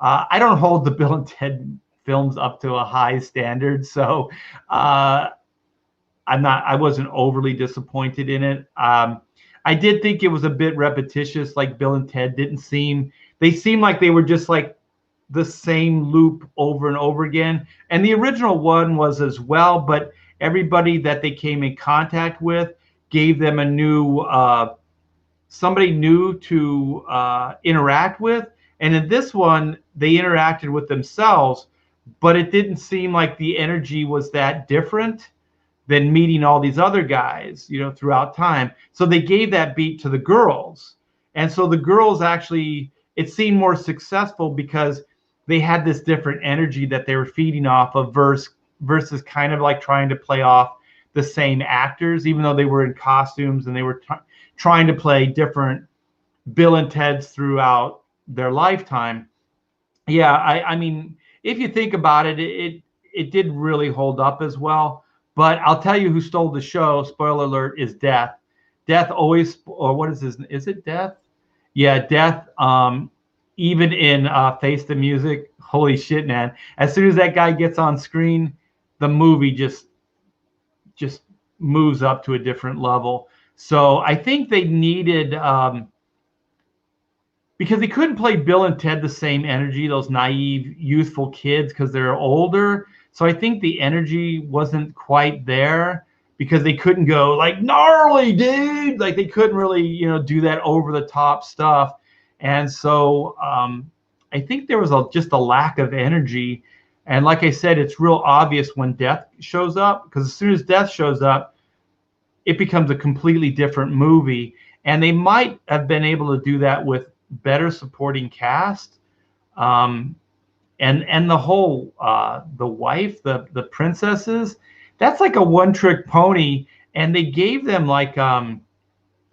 I don't hold the Bill and Ted films up to a high standard, so I wasn't overly disappointed in it. I did think it was a bit repetitious, like Bill and Ted they seemed like they were just like the same loop over and over again. And the original one was as well, but everybody that they came in contact with gave them a new somebody new to interact with. And in this one, they interacted with themselves, but it didn't seem like the energy was that different than meeting all these other guys, throughout time. So they gave that beat to the girls. And so the girls actually, it seemed more successful because they had this different energy that they were feeding off of versus kind of like trying to play off the same actors, even though they were in costumes and they were trying to play different Bill and Teds throughout their lifetime. Yeah, I mean, if you think about it, it did really hold up as well. But I'll tell you who stole the show. Spoiler alert: is Death. Death always, or what is his? Is it Death? Yeah, Death. Even in Face the Music, holy shit, man! As soon as that guy gets on screen, the movie just moves up to a different level. So I think they needed. Because they couldn't play Bill and Ted the same energy, those naive, youthful kids, because they're older. So I think the energy wasn't quite there because they couldn't go like gnarly, dude. Like they couldn't really, do that over the top stuff. And so I think there was just a lack of energy. And like I said, it's real obvious when Death shows up, because as soon as Death shows up, it becomes a completely different movie. And they might have been able to do that with better supporting cast, and the whole the wife, the princesses, that's like a one-trick pony, and they gave them like a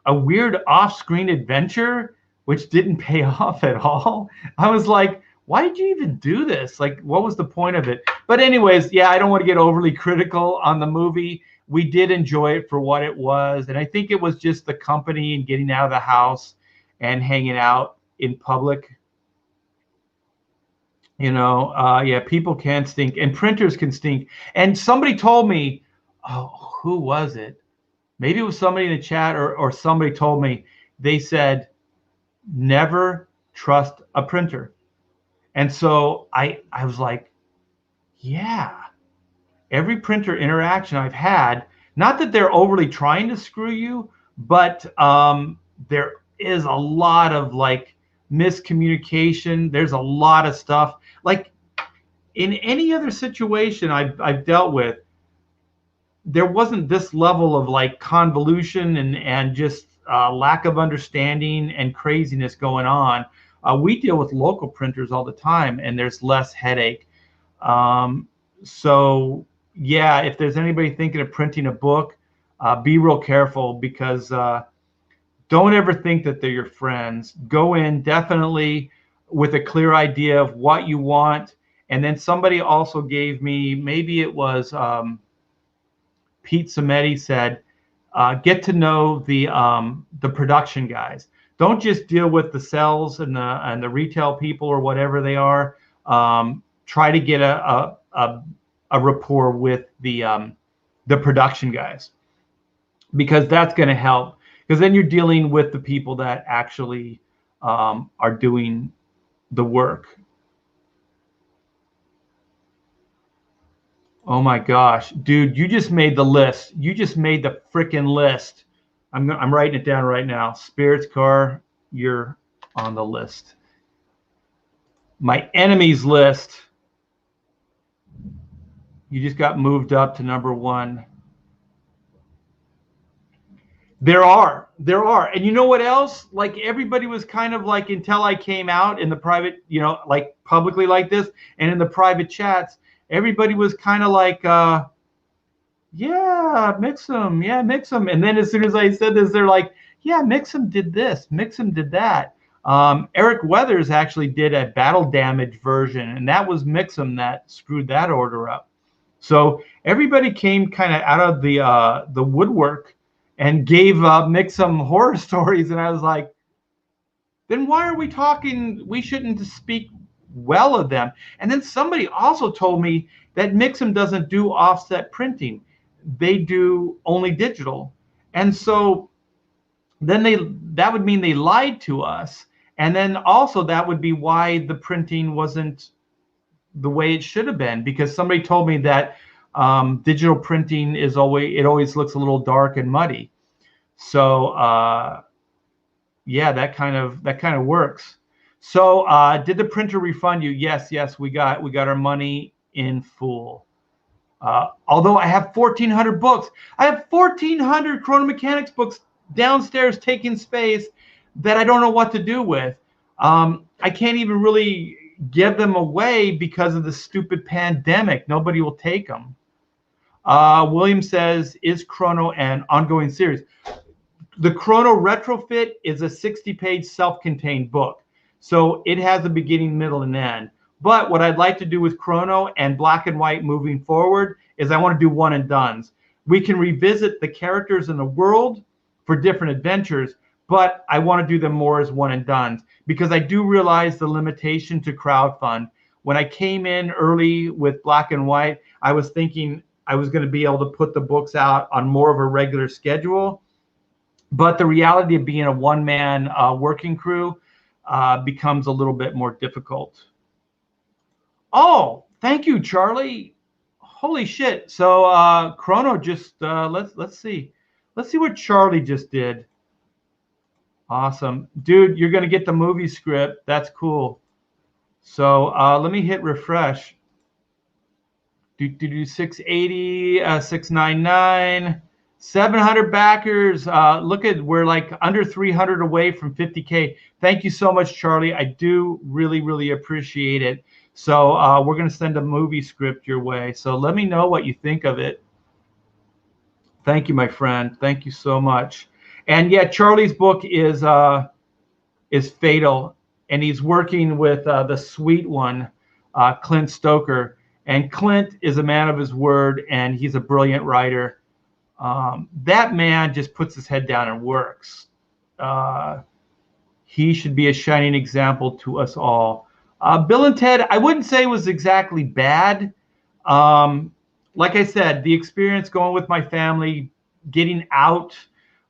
weird off-screen adventure which didn't pay off at all. I was like, why did you even do this? Like, what was the point of it? But anyways, yeah, I don't want to get overly critical on the movie. We did enjoy it for what it was, and I think it was just the company and getting out of the house and hanging out in public. Yeah, people can stink and printers can stink. And somebody told me, oh, who was it? Maybe it was somebody in the chat, or somebody told me, they said, never trust a printer. And so I was like, yeah, every printer interaction I've had, not that they're overly trying to screw you, but there is a lot of like miscommunication. There's a lot of stuff. Like in any other situation I've dealt with, there wasn't this level of like convolution and just lack of understanding and craziness going on. We deal with local printers all the time, and there's less headache. So yeah, if there's anybody thinking of printing a book, be real careful, because don't ever think that they're your friends. Go in definitely with a clear idea of what you want. And then somebody also gave me, maybe it was Pete Sametti said, get to know the production guys. Don't just deal with the sales and the retail people or whatever they are. Try to get a rapport with the production guys, because that's going to help. Because then you're dealing with the people that actually are doing the work. Oh my gosh, dude, you just made the list. You just made the freaking list. I'm writing it down right now. Spirits Car, you're on the list. My enemies list. You just got moved up to number 1. There are. And you know what else? Like, everybody was kind of like, until I came out in the private, like publicly like this, and in the private chats, everybody was kind of like, yeah, Mixam. Yeah, Mixam. And then as soon as I said this, they're like, yeah, Mixam did this. Mixam did that. Eric Weathers actually did a battle damage version, and that was Mixam that screwed that order up. So everybody came kind of out of the woodwork and gave Mixam horror stories. And I was like, then why are we talking? We shouldn't speak well of them. And then somebody also told me that Mixam doesn't do offset printing. They do only digital. And so then that would mean they lied to us. And then also that would be why the printing wasn't the way it should have been, because somebody told me that digital printing always looks a little dark and muddy. So yeah, that kind of works. So did the printer refund you? Yes, we got our money in full. Although I have 1,400 books. I have 1,400 Chrono Mechanics books downstairs taking space that I don't know what to do with. I can't even really give them away because of the stupid pandemic. Nobody will take them. William says, is Chrono an ongoing series? The Chrono Retrofit is a 60-page self-contained book. So it has a beginning, middle, and end. But what I'd like to do with Chrono and Black and White moving forward is I want to do one and dones. We can revisit the characters in the world for different adventures, but I want to do them more as one and dones, because I do realize the limitation to crowdfund. When I came in early with Black and White, I was thinking I was going to be able to put the books out on more of a regular schedule. But the reality of being a one-man working crew becomes a little bit more difficult. Oh, thank you, Charlie. Holy shit. So Chrono just let's see what Charlie just did. Awesome. Dude, you're going to get the movie script. That's cool. So let me hit refresh. 680, 699, 700 backers. Look at, we're like under 300 away from 50K. Thank you so much, Charlie. I do really, really appreciate it. So we're going to send a movie script your way. So let me know what you think of it. Thank you, my friend. Thank you so much. And yeah, Charlie's book is Fatal, and he's working with the sweet one, Clint Stoker. And Clint is a man of his word, and he's a brilliant writer. That man just puts his head down and works. He should be a shining example to us all. Bill and Ted, I wouldn't say was exactly bad. Like I said, the experience going with my family, getting out,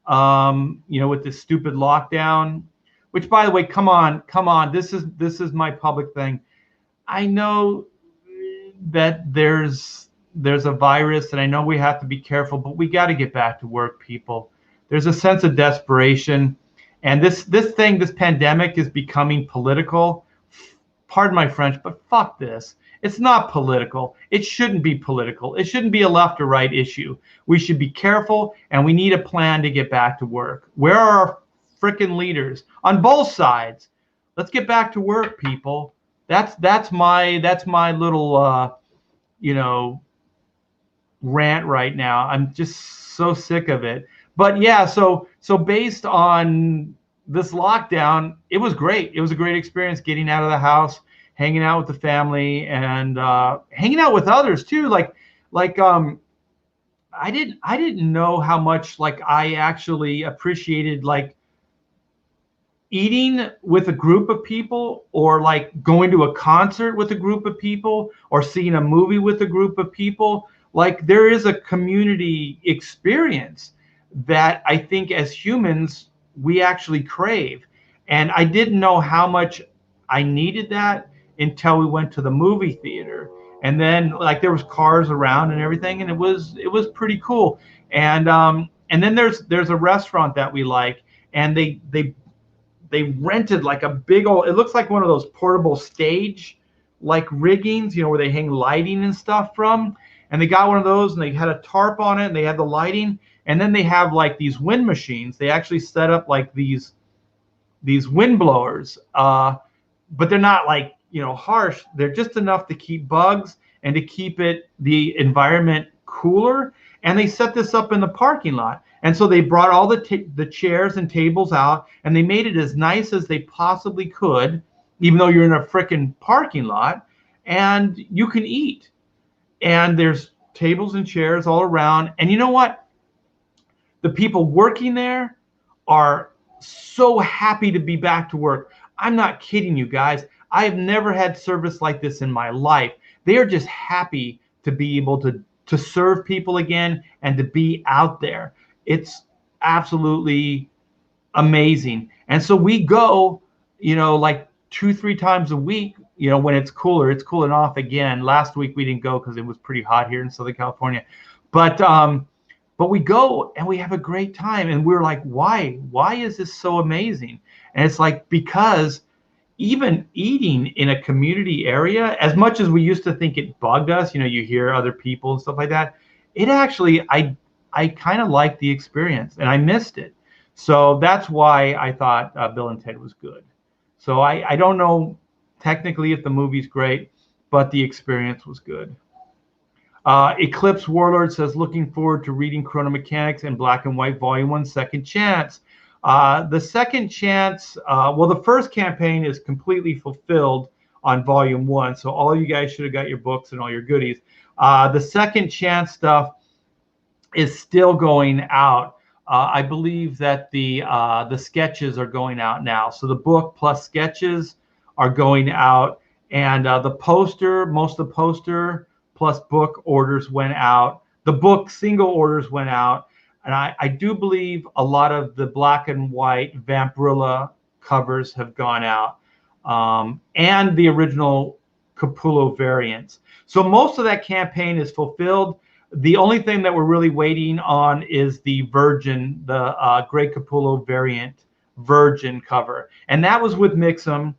with this stupid lockdown, which, by the way, come on, this is my public thing. I know that there's a virus, and I know we have to be careful, but we got to get back to work, people. There's a sense of desperation, and this pandemic is becoming political. Pardon my French, but fuck this. It's not political. It shouldn't be political. It shouldn't be a left or right issue. We should be careful, and we need a plan to get back to work. Where are our freaking leaders on both sides? Let's get back to work, people. That's my little rant right now. I'm just so sick of it. But yeah, so based on this lockdown, it was great. It was a great experience getting out of the house, hanging out with the family, and hanging out with others too. I didn't know how much I actually appreciated eating with a group of people, or going to a concert with a group of people, or seeing a movie with a group of people. There is a community experience that I think as humans we actually crave. And I didn't know how much I needed that until we went to the movie theater. And then there was cars around and everything, and it was pretty cool. And then there's a restaurant that we like, and they rented a big old, it looks like one of those portable stage riggings, where they hang lighting and stuff from. And they got one of those, and they had a tarp on it, and they had the lighting. And then they have these wind machines. They actually set up these wind blowers, but they're not harsh. They're just enough to keep bugs and to keep the environment cooler. And they set this up in the parking lot. And so they brought all the chairs and tables out, and they made it as nice as they possibly could, even though you're in a frickin' parking lot, and you can eat. And there's tables and chairs all around. And you know what? The people working there are so happy to be back to work. I'm not kidding you guys. I have never had service like this in my life. They are just happy to be able to serve people again and to be out there. It's absolutely amazing. And so we go, 2-3 times a week, when it's cooler. It's cooling off again. Last week we didn't go because it was pretty hot here in Southern California. But we go and we have a great time. And we're like, why? Why is this so amazing? And it's because even eating in a community area, as much as we used to think it bugged us, you hear other people and stuff like that, it actually, I kind of liked the experience, and I missed it. So that's why I thought Bill and Ted was good. So I don't know technically if the movie's great, but the experience was good. Eclipse Warlord says, looking forward to reading Chrono Mechanics and Black and White Volume 1 Second Chance. The Second Chance, the first campaign is completely fulfilled on Volume 1, so all you guys should have got your books and all your goodies. The Second Chance stuff is still going out. I believe that the sketches are going out now. So the book plus sketches are going out, and the poster, most of the poster plus book orders went out. The book single orders went out, and I do believe a lot of the black and white Vampirilla covers have gone out, and the original Capullo variants. So most of that campaign is fulfilled. The only thing that we're really waiting on is the Virgin, the Grey Capullo variant Virgin cover. And that was with Mixam,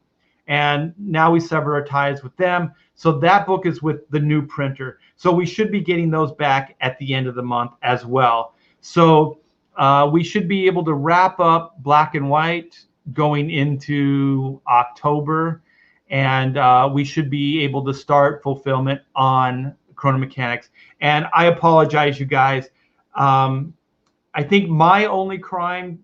and now we severed our ties with them. So that book is with the new printer. So we should be getting those back at the end of the month as well. So we should be able to wrap up Black and White going into October, and we should be able to start fulfillment on Chrono Mechanics. And I apologize, you guys. I think my only crime,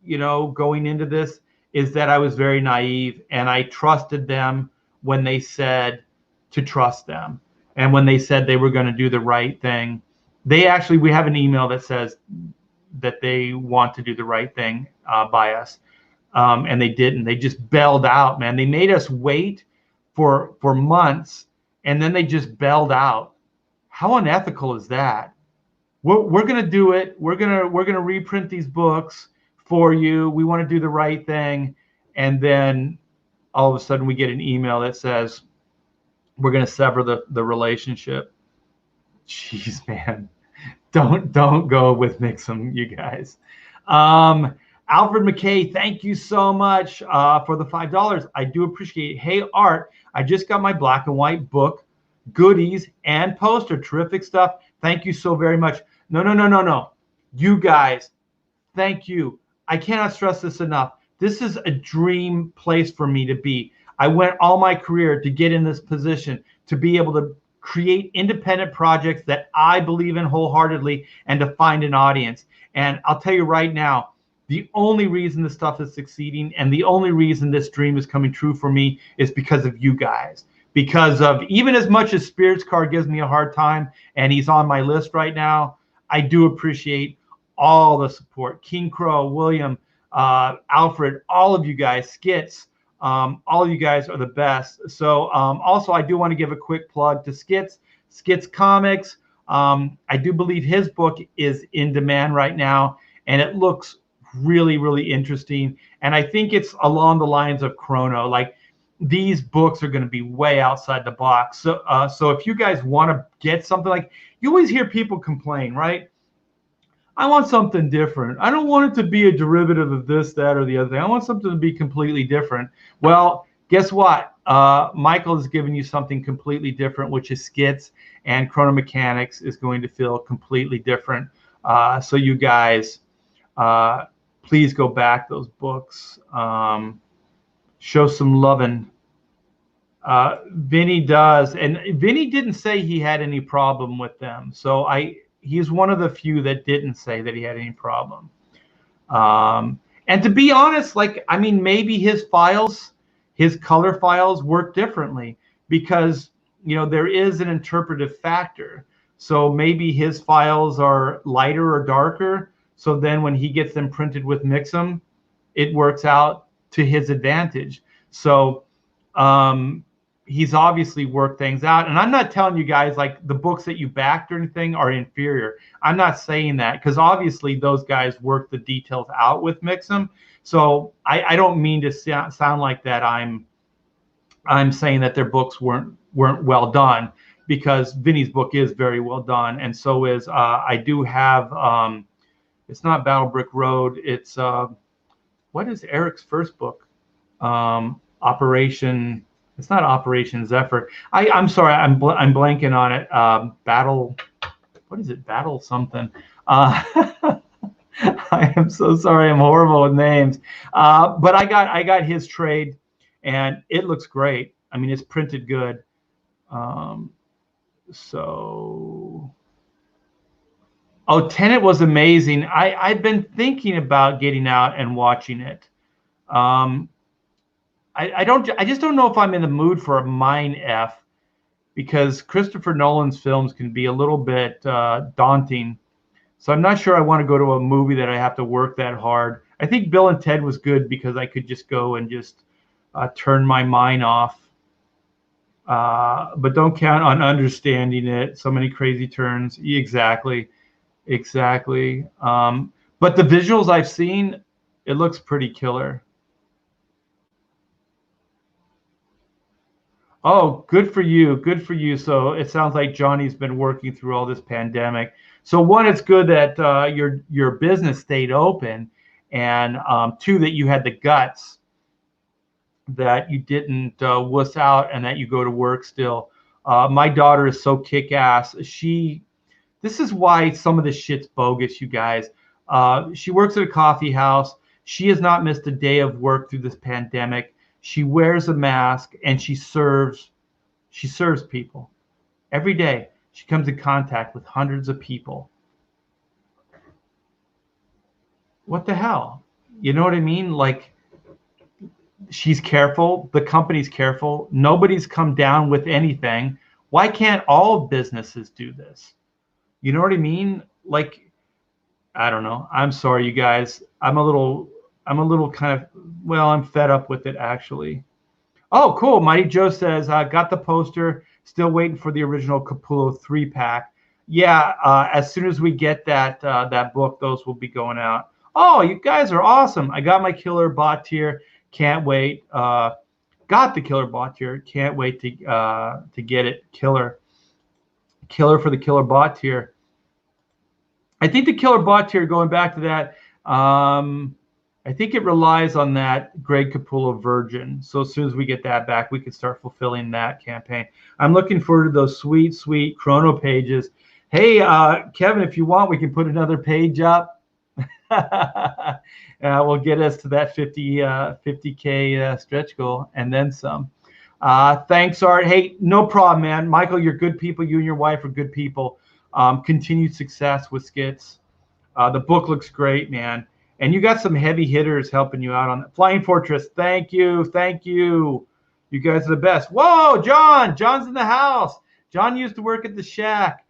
going into this is that I was very naive, and I trusted them when they said to trust them. And when they said they were going to do the right thing, we have an email that says that they want to do the right thing by us. And they didn't. They just bailed out, man. They made us wait for months, and then they just bailed out. How unethical is that? We're going to do it. We're going to reprint these books for you. We want to do the right thing. And then all of a sudden we get an email that says we're going to sever the relationship. Jeez, man. Don't go with Mixam, you guys. Alfred McKay, thank you so much for the $5. I do appreciate it. Hey, Art, I just got my black and white book goodies and poster. Terrific stuff. Thank you so very much. No. You guys, thank you. I cannot stress this enough. This is a dream place for me to be. I went all my career to get in this position, to be able to create independent projects that I believe in wholeheartedly and to find an audience. And I'll tell you right now, the only reason this stuff is succeeding and the only reason this dream is coming true for me is because of you guys. Because of, even as much as Spirits Card gives me a hard time and he's on my list right now, I do appreciate all the support. King Crow, William, Alfred, all of you guys, Skits, all of you guys are the best. So also, I do want to give a quick plug to Skits Comics. I do believe his book is in demand right now, and it looks really, really interesting. And I think it's along the lines of Chrono. Like, these books are going to be way outside the box. So, so if you guys want to get something, like, you always hear people complain, right? I want something different. I don't want it to be a derivative of this, that, or the other thing. I want something to be completely different. Well, guess what? Michael has given you something completely different, which is Skits, and Chrono Mechanics is going to feel completely different. So you guys, please go back those books. Show some loving. Vinny does, and Vinny didn't say he had any problem with them. So he's one of the few that didn't say that he had any problem. And to be honest, like, I mean, maybe his files, his color files work differently because, you know, there is an interpretive factor. So maybe his files are lighter or darker. So then when he gets them printed with Mixam, it works out to his advantage. So he's obviously worked things out. And I'm not telling you guys like the books that you backed or anything are inferior. I'm not saying that, because obviously those guys work the details out with Mixam. So I don't mean to sound like that I'm saying that their books weren't well done, because Vinny's book is very well done, and so is I do have it's not Battle Brick Road, it's what is Eric's first book? Operation. It's not Operation Zephyr. I'm sorry, I'm blanking on it. Battle. What is it? Battle something. I am so sorry. I'm horrible with names. But I got his trade, and it looks great. I mean, it's printed good. So. Oh, Tenet was amazing. I've been thinking about getting out and watching it. I just don't know if I'm in the mood for a Mine F, because Christopher Nolan's films can be a little bit daunting. So I'm not sure I want to go to a movie that I have to work that hard. I think Bill and Ted was good because I could just go and just turn my mind off. But don't count on understanding it. So many crazy turns. Exactly. But the visuals I've seen, it looks pretty killer. Oh, good for you. Good for you. So it sounds like Johnny's been working through all this pandemic. So one, it's good that your business stayed open, and two, that you had the guts, that you didn't wuss out, and that you go to work still. My daughter is so kick-ass. This is why some of this shit's bogus, you guys. She works at a coffee house. She has not missed a day of work through this pandemic. She wears a mask, and she serves people every day. She comes in contact with hundreds of people. What the hell? You know what I mean? Like, she's careful. The company's careful. Nobody's come down with anything. Why can't all businesses do this? You know what I mean? Like, I don't know. I'm sorry, you guys. I'm a little kind of, well, I'm fed up with it, actually. Oh, cool. Mighty Joe says, got the poster, still waiting for the original Capullo 3-pack. Yeah, as soon as we get that book, those will be going out. Oh, you guys are awesome. I got my Killer Bot tier. Can't wait. Got the Killer Bot tier. Can't wait to get it. Killer for the Killer Bot tier. I think the Killer Bot tier, going back to that, I I think it relies on that Greg Capullo Virgin. So as soon as we get that back, we can start fulfilling that campaign. I'm looking forward to those sweet, sweet chrono pages. Hey, Kevin, if you want, we can put another page up. We'll get us to that 50K stretch goal and then some. Thanks, Art. Hey, no problem, man. Michael, you're good people. You and your wife are good people. Continued success with skits. The book looks great, man. And you got some heavy hitters helping you out on Flying Fortress. Thank you. Thank you. You guys are the best. Whoa, John. John's in the house. John used to work at the Shack.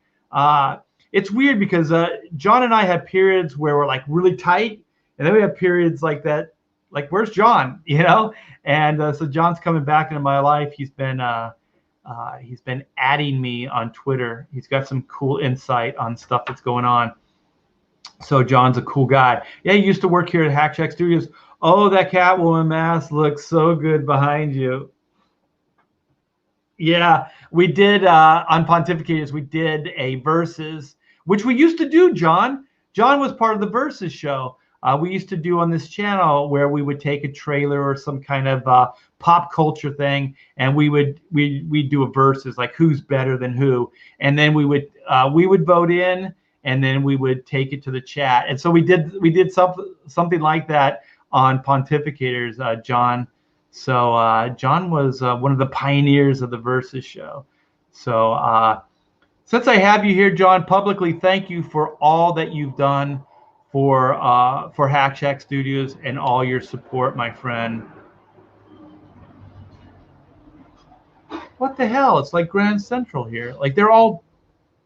It's weird because John and I have periods where we're like really tight. And then we have periods like that. Like, where's John? You know? And so John's coming back into my life. He's been adding me on Twitter. He's got some cool insight on stuff that's going on. So John's a cool guy. Yeah, he used to work here at Hack Shack Studios. Oh, that Catwoman mask looks so good behind you. Yeah, we did on Pontificators, we did a Versus, which we used to do, John. John was part of the Versus show. We used to do on this channel where we would take a trailer or some kind of pop culture thing, and we'd do a Versus, like who's better than who, and then we would vote in, and then we would take it to the chat. And so we did something like that on Pontificators, John. So John was one of the pioneers of the Versus show. So since I have you here, John, publicly thank you for all that you've done for Hack Shack Studios and all your support, my friend. What the hell? It's like Grand Central here. Like, they're all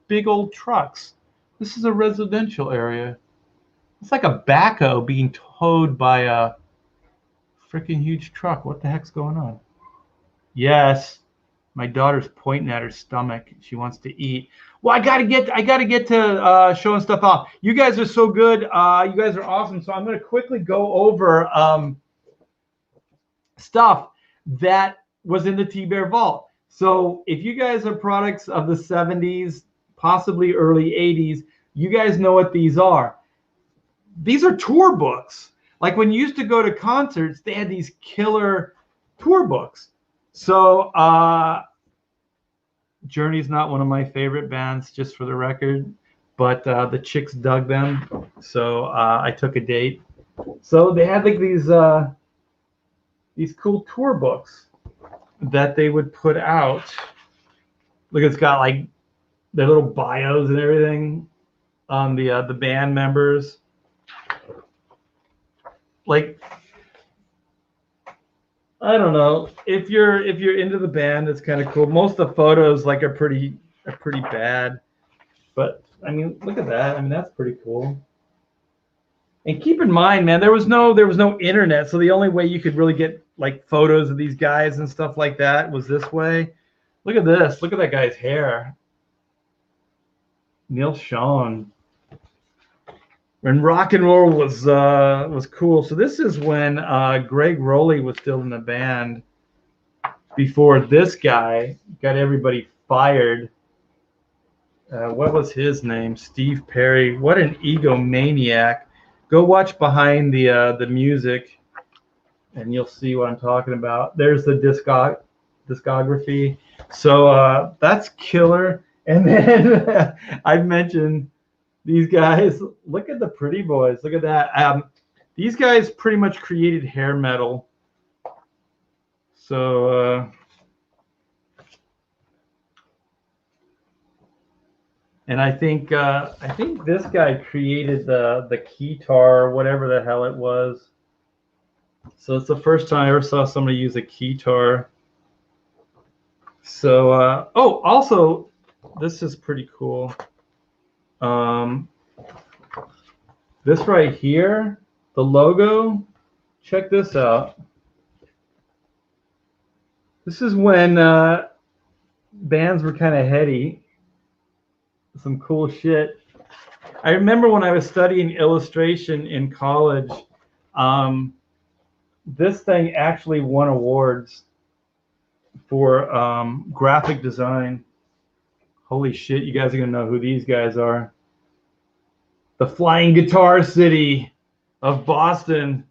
big old trucks. This is a residential area. It's like a backhoe being towed by a freaking huge truck. What the heck's going on? Yes, my daughter's pointing at her stomach. She wants to eat. Well, I gotta get to showing stuff off. You guys are so good. You guys are awesome. So I'm gonna quickly go over stuff that was in the T-Bear Vault. So if you guys are products of the 70s, possibly early 80s, you guys know what these are. These are tour books. Like when you used to go to concerts, they had these killer tour books. So Journey's not one of my favorite bands, just for the record, but the chicks dug them. So I took a date. So they had like these cool tour books that they would put out. Look, it's got like their little bios and everything on the band members. Like, I don't know, if you're into the band, it's kind of cool. Most of the photos like are pretty bad, but I mean, look at that. I mean, that's pretty cool. And keep in mind, man, there was no internet, so the only way you could really get like photos of these guys and stuff like that was this way. Look at this. Look at that guy's hair. Neil Schon. When rock and roll was cool. So this is when Greg Rowley was still in the band before this guy got everybody fired. What was his name? Steve Perry. What an egomaniac. Go watch behind the music and you'll see what I'm talking about. There's the discography. So that's killer. And then I've mentioned these guys. Look at the Pretty Boys. Look at that. These guys pretty much created hair metal. So and I think this guy created the keytar, whatever the hell it was. So it's the first time I ever saw somebody use a keytar. So oh, also this is pretty cool. This right here, the logo, check this out. This is when bands were kind of heady. Some cool shit. I remember when I was studying illustration in college, this thing actually won awards for graphic design. Holy shit, you guys are gonna know who these guys are. The Flying Guitar City of Boston.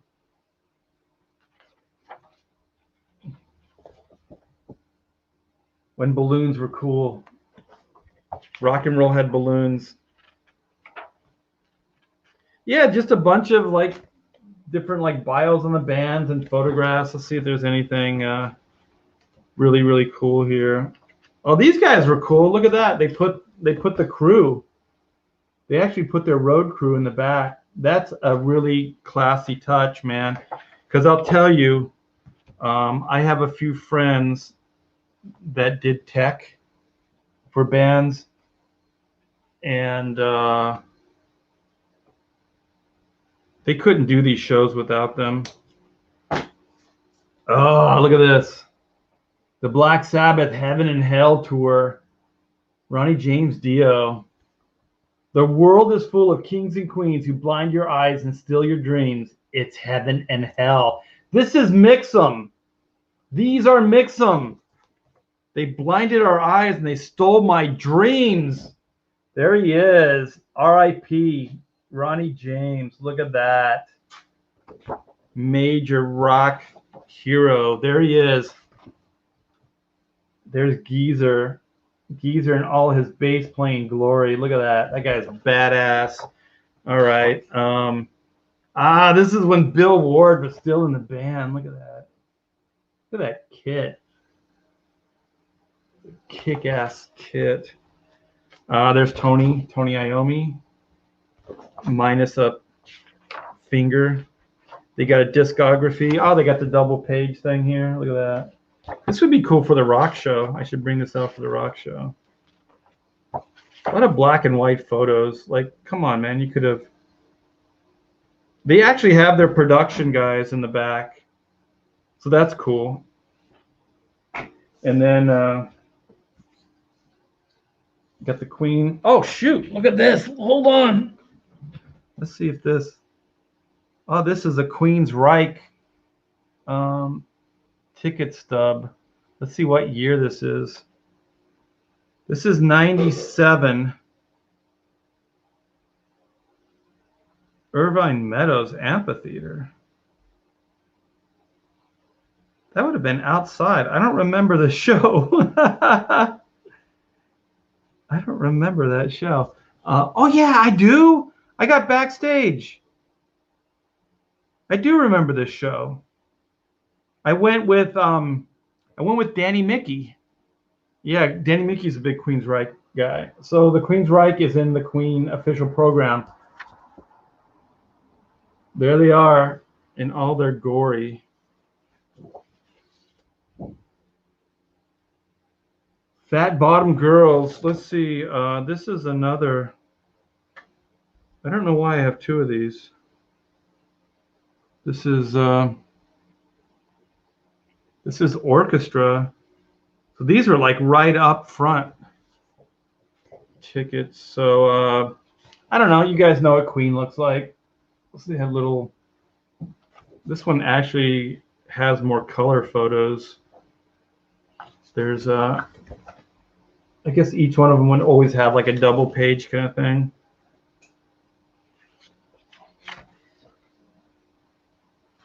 when balloons were cool. Rock and roll had balloons. Yeah, just a bunch of like different like bios on the bands and photographs. Let's see if there's anything really, really cool here. Oh, these guys were cool. Look at that. They put the crew. They actually put their road crew in the back. That's a really classy touch, man. Because I'll tell you, I have a few friends that did tech for bands, and they couldn't do these shows without them. Oh, look at this. The Black Sabbath Heaven and Hell tour. Ronnie James Dio. The world is full of kings and queens who blind your eyes and steal your dreams. It's heaven and hell. This is Mixum. These are Mixum. They blinded our eyes and they stole my dreams. There he is. R.I.P. Ronnie James. Look at that. Major rock hero. There he is. There's Geezer. Geezer in all his bass playing glory. Look at that. That guy's badass. All right. This is when Bill Ward was still in the band. Look at that. Look at that kit. Kick-ass kit. There's Tony Iommi. Minus a finger. They got a discography. Oh, they got the double page thing here. Look at that. This would be cool for the rock show. I should bring this out for the rock show. A lot of black and white photos. Like, come on, man. You could have. They actually have their production guys in the back. So that's cool. And then got the Queen. Oh, shoot. Look at this. Hold on. Let's see if this. Oh, this is a Queensryche ticket stub. Let's see what year this is. This is 97. Irvine Meadows Amphitheater. That would have been outside. I don't remember the show. I don't remember that show. Oh yeah, I do. I got backstage. I do remember this show. I went with Danny Mickey. Yeah, Danny Mickey's a big Queensryche guy. So the Queensryche is in the Queen official program. There they are in all their glory. Fat Bottom Girls. Let's see. This is another. I don't know why I have two of these. This is orchestra. So these are like right up front tickets. So I don't know. You guys know what Queen looks like. They have little. This one actually has more color photos. There's I guess each one of them would always have like a double page kind of thing.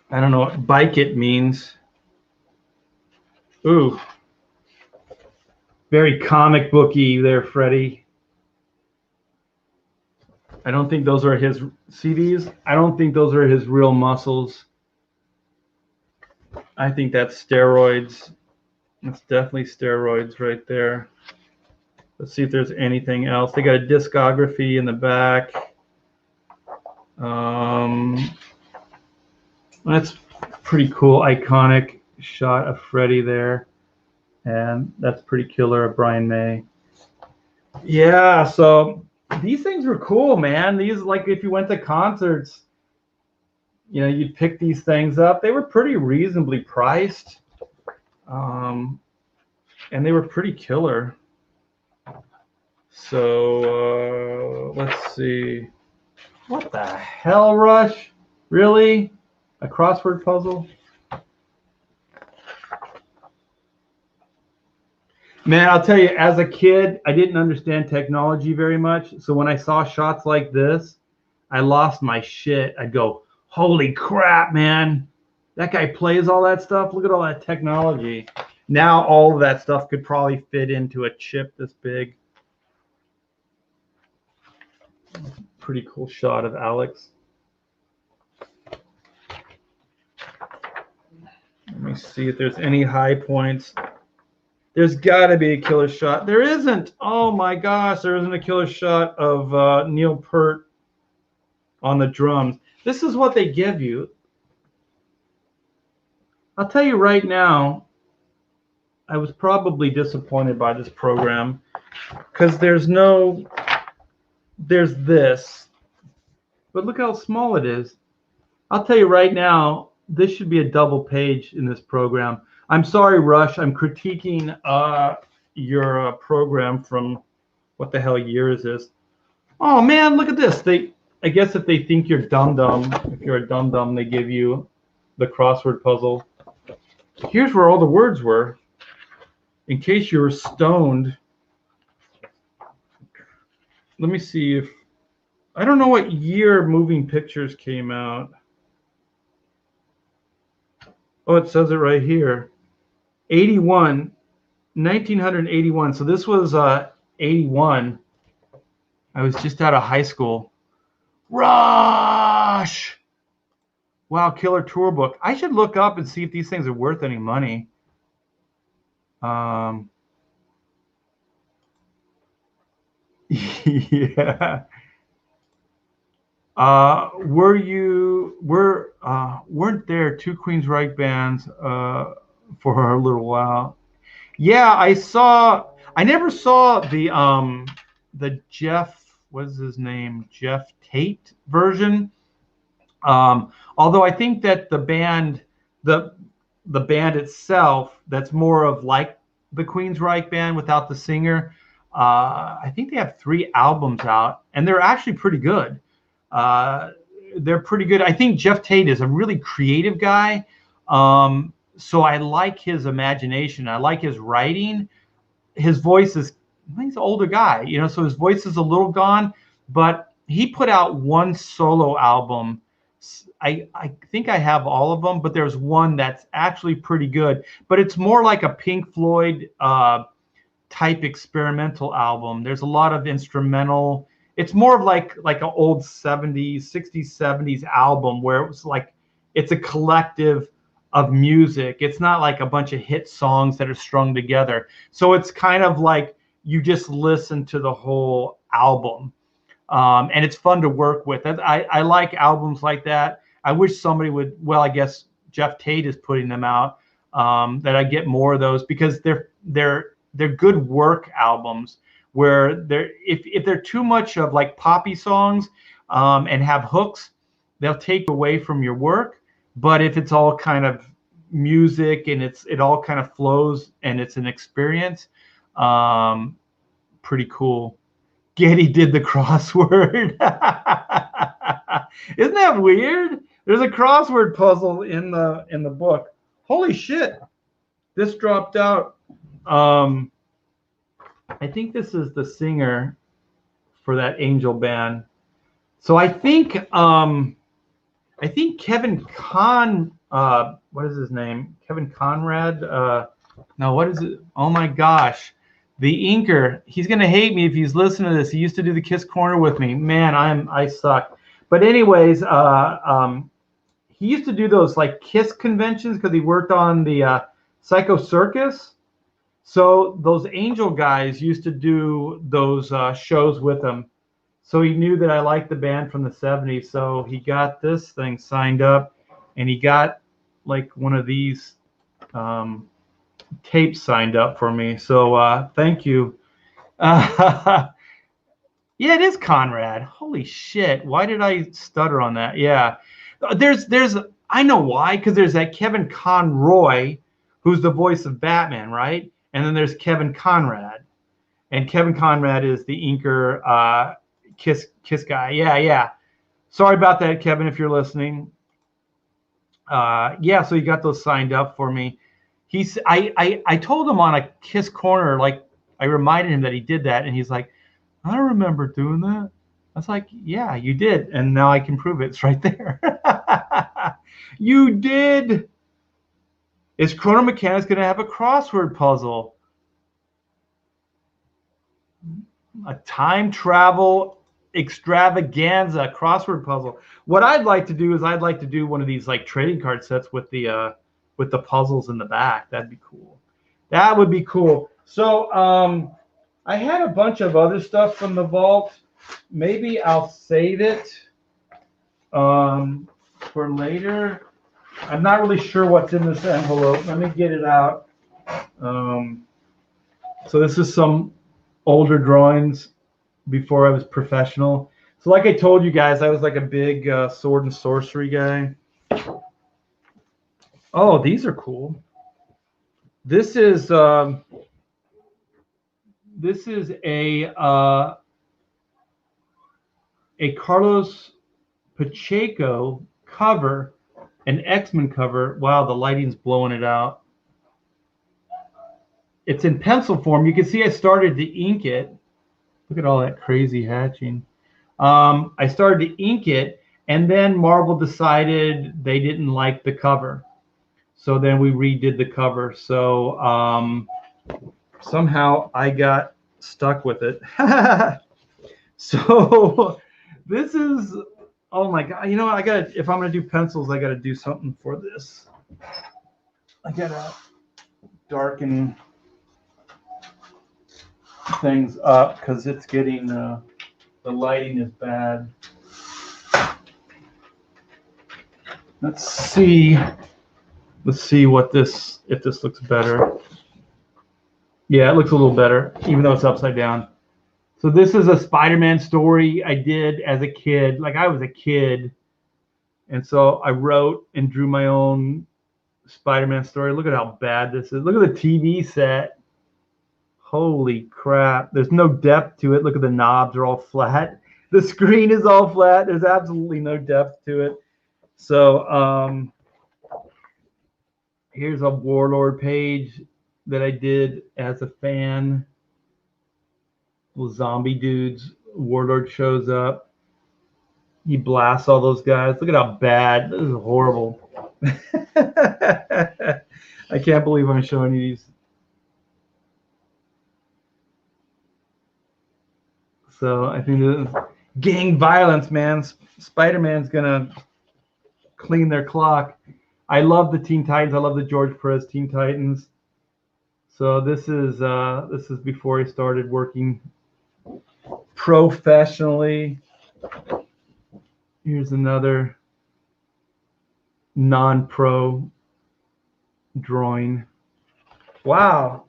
I don't know what bike it means. Ooh. Very comic booky there, Freddie. I don't think those are his CDs. I don't think those are his real muscles. I think that's steroids. It's definitely steroids right there. Let's see if there's anything else. They got a discography in the back. That's pretty cool, iconic shot of Freddie there. And that's pretty killer of Brian May. Yeah, so these things were cool, man. These, like, if you went to concerts, you know, you'd pick these things up. They were pretty reasonably priced. And they were pretty killer. So let's see. What the hell, Rush? Really? A crossword puzzle? Man, I'll tell you, as a kid, I didn't understand technology very much. So when I saw shots like this, I lost my shit. I'd go, holy crap, man. That guy plays all that stuff. Look at all that technology. Now all of that stuff could probably fit into a chip this big. Pretty cool shot of Alex. Let me see if there's any high points. There's got to be a killer shot. There isn't. Oh my gosh, there isn't a killer shot of Neil Peart on the drums. This is what they give you. I'll tell you right now, I was probably disappointed by this program because there's this, but look how small it is. I'll tell you right now, this should be a double page in this program. I'm sorry, Rush. I'm critiquing your program from what the hell year is this? Oh man, look at this. I guess if they think you're dumb, if you're a dumb, they give you the crossword puzzle. Here's where all the words were. In case you were stoned. Let me see if I don't know what year Moving Pictures came out. Oh, it says it right here. 81, 1981. So this was 81. I was just out of high school. Rush! Wow, killer tour book. I should look up and see if these things are worth any money. Yeah. Weren't there two Queensryche bands for a little while? Yeah, I never saw the Jeff, what is his name? Jeff Tate version. Although I think that the band itself, that's more of like the Queensryche band without the singer. I think they have 3 albums out, and they're actually pretty good. They're pretty good. I think Jeff Tate is a really creative guy. So I like his imagination. I like his writing. His voice is, he's an older guy, so his voice is a little gone, but he put out one solo album. I think I have all of them, but there's one that's actually pretty good, but it's more like a Pink Floyd type experimental album. There's a lot of instrumental. It's more of like an old 70s, 60s, 70s album where it was like it's a collective of music. It's not like a bunch of hit songs that are strung together. So it's kind of like you just listen to the whole album. And it's fun to work with. I like albums like that. I wish somebody would, well, I guess Jeff Tate is putting them out, that I get more of those because they're good work albums where if they're too much of like poppy songs and have hooks, they'll take away from your work. But if it's all kind of music and it all kind of flows and it's an experience, pretty cool. Getty did the crossword. Isn't that weird? There's a crossword puzzle in the book. Holy shit. This dropped out. I think this is the singer for that Angel band. So I think Kevin what is his name? Kevin Conrad? No, what is it? Oh my gosh. The inker. He's gonna hate me if he's listening to this. He used to do the Kiss Corner with me. Man, I suck. But anyways, he used to do those like Kiss conventions because he worked on the Psycho Circus. So those Angel guys used to do those shows with him. So he knew that I liked the band from the 70s. So he got this thing signed up, and he got like one of these tapes signed up for me. So thank you. Yeah, it is Conrad. Holy shit. Why did I stutter on that? Yeah. I know why, because there's that Kevin Conroy, who's the voice of Batman, right? And then there's Kevin Conrad. And Kevin Conrad is the inker Kiss guy. Yeah. Sorry about that, Kevin, if you're listening. Yeah, so he got those signed up for me. I told him on a Kiss Corner, like I reminded him that he did that, and he's like, I don't remember doing that. I was like, yeah, you did, and now I can prove it. It's right there. You did. Is Chrono Mechanics going to have a crossword puzzle? A time travel extravaganza crossword puzzle. What I'd like to do is I'd like to do one of these like trading card sets with the puzzles in the back. That'd be cool. That would be cool. So I had a bunch of other stuff from the vault. Maybe I'll save it for later. I'm not really sure what's in this envelope. Let me get it out. So this is some older drawings before I was professional. So like I told you guys, I was like a big sword and sorcery guy. Oh, these are cool. This is a Carlos Pacheco cover, an X-Men cover. Wow, the lighting's blowing it out. It's in pencil form. You can see I started to ink it. Look at all that crazy hatching. I started to ink it, and then Marvel decided they didn't like the cover. So then we redid the cover. So somehow I got stuck with it. So this is, oh my God. You know what? If I'm going to do pencils, I got to do something for this. I got to darken things up because it's getting, the lighting is bad. Let's see what this, if this looks better. Yeah, it looks a little better, even though it's upside down. So this is a Spider-Man story I did as a kid. Like I was a kid. And so I wrote and drew my own Spider-Man story. Look at how bad this is. Look at the TV set. Holy crap. There's no depth to it. Look at the knobs are all flat. The screen is all flat. There's absolutely no depth to it. So here's a Warlord page that I did as a fan. Little zombie dudes. Warlord shows up. He blasts all those guys. Look at how bad. This is horrible. I can't believe I'm showing you these. So I think this is gang violence, man. Spider-Man's gonna clean their clock. I love the Teen Titans. I love the George Perez Teen Titans. So this is before I started working professionally. Here's another non-pro drawing. Wow,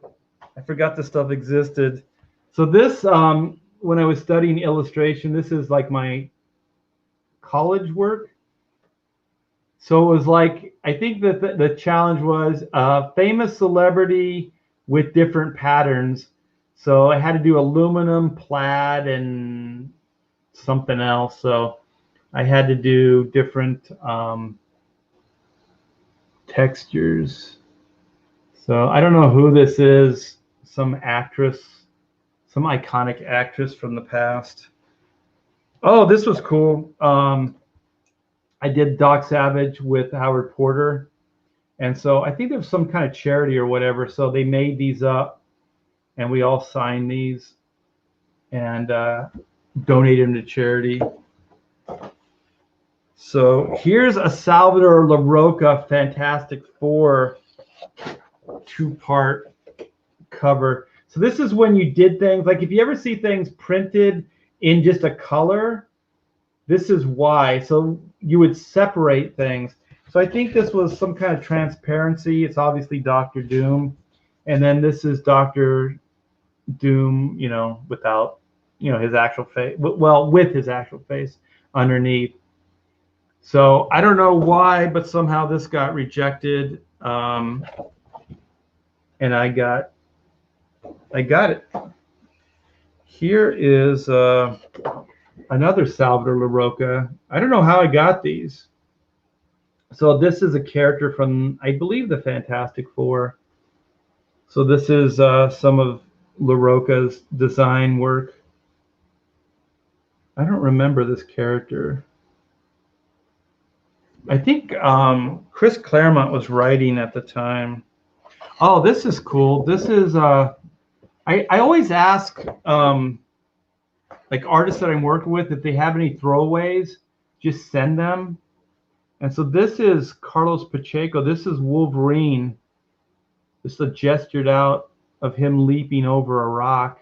I forgot this stuff existed. So this, when I was studying illustration, this is like my college work. So it was like, I think that the challenge was a famous celebrity with different patterns. So I had to do aluminum, plaid, and something else. So I had to do different textures. So I don't know who this is. Some actress, some iconic actress from the past. Oh, this was cool. I did Doc Savage with Howard Porter. And so I think there was some kind of charity or whatever. So they made these up and we all signed these and donated them to charity. So here's a Salvador Larroca Fantastic Four 2-part cover. So this is when you did things, like if you ever see things printed in just a color, this is why. So you would separate things. So I think this was some kind of transparency. It's obviously Doctor Doom. And then this is Doctor Doom, you know, without, you know, his actual face. Well, with his actual face underneath. So I don't know why, but somehow this got rejected. And I got it. Here is another Salvador Larroca. I don't know how I got these. So this is a character from, I believe, the Fantastic Four. So this is some of Larroca's design work. I don't remember this character. I think Chris Claremont was writing at the time. Oh, this is cool. This is I always ask like artists that I'm working with if they have any throwaways, just send them. And so this is Carlos Pacheco. This is Wolverine. This is a gestured out of him leaping over a rock.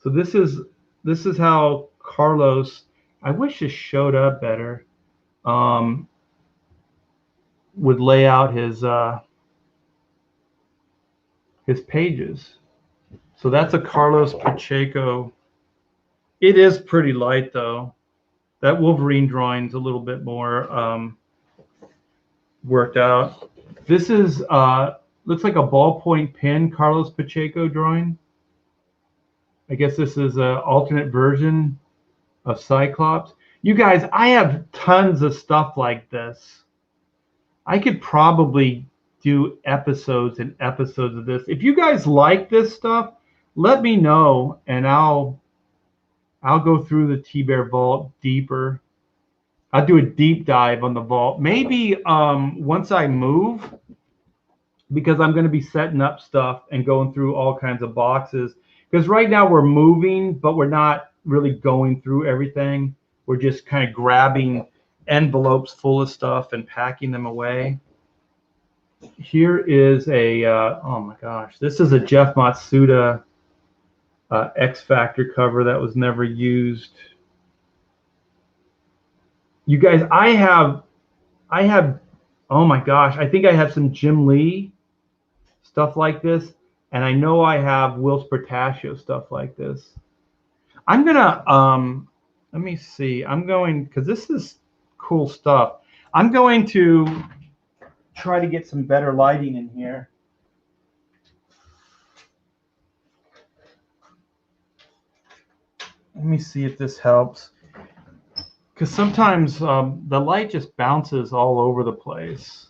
So this is how Carlos. I wish this showed up better. Would lay out his pages. So that's a Carlos Pacheco. It is pretty light though. That Wolverine drawing's a little bit more worked out. This is looks like a ballpoint pen Carlos Pacheco drawing. I guess this is an alternate version of Cyclops. You guys, I have tons of stuff like this. I could probably do episodes and episodes of this. If you guys like this stuff, let me know and I'll go through the T-Bear vault deeper. I'll do a deep dive on the vault. Maybe once I move, because I'm going to be setting up stuff and going through all kinds of boxes. Because right now we're moving, but we're not really going through everything. We're just kind of grabbing envelopes full of stuff and packing them away. Here is a, oh my gosh, this is a Jeff Matsuda X Factor cover that was never used. You guys, I have, oh my gosh, I think I have some Jim Lee stuff like this, and I know I have Will Spartaccio stuff like this. I'm gonna, let me see, I'm going, because this is cool stuff. I'm going to try to get some better lighting in here. Let me see if this helps. Because sometimes the light just bounces all over the place.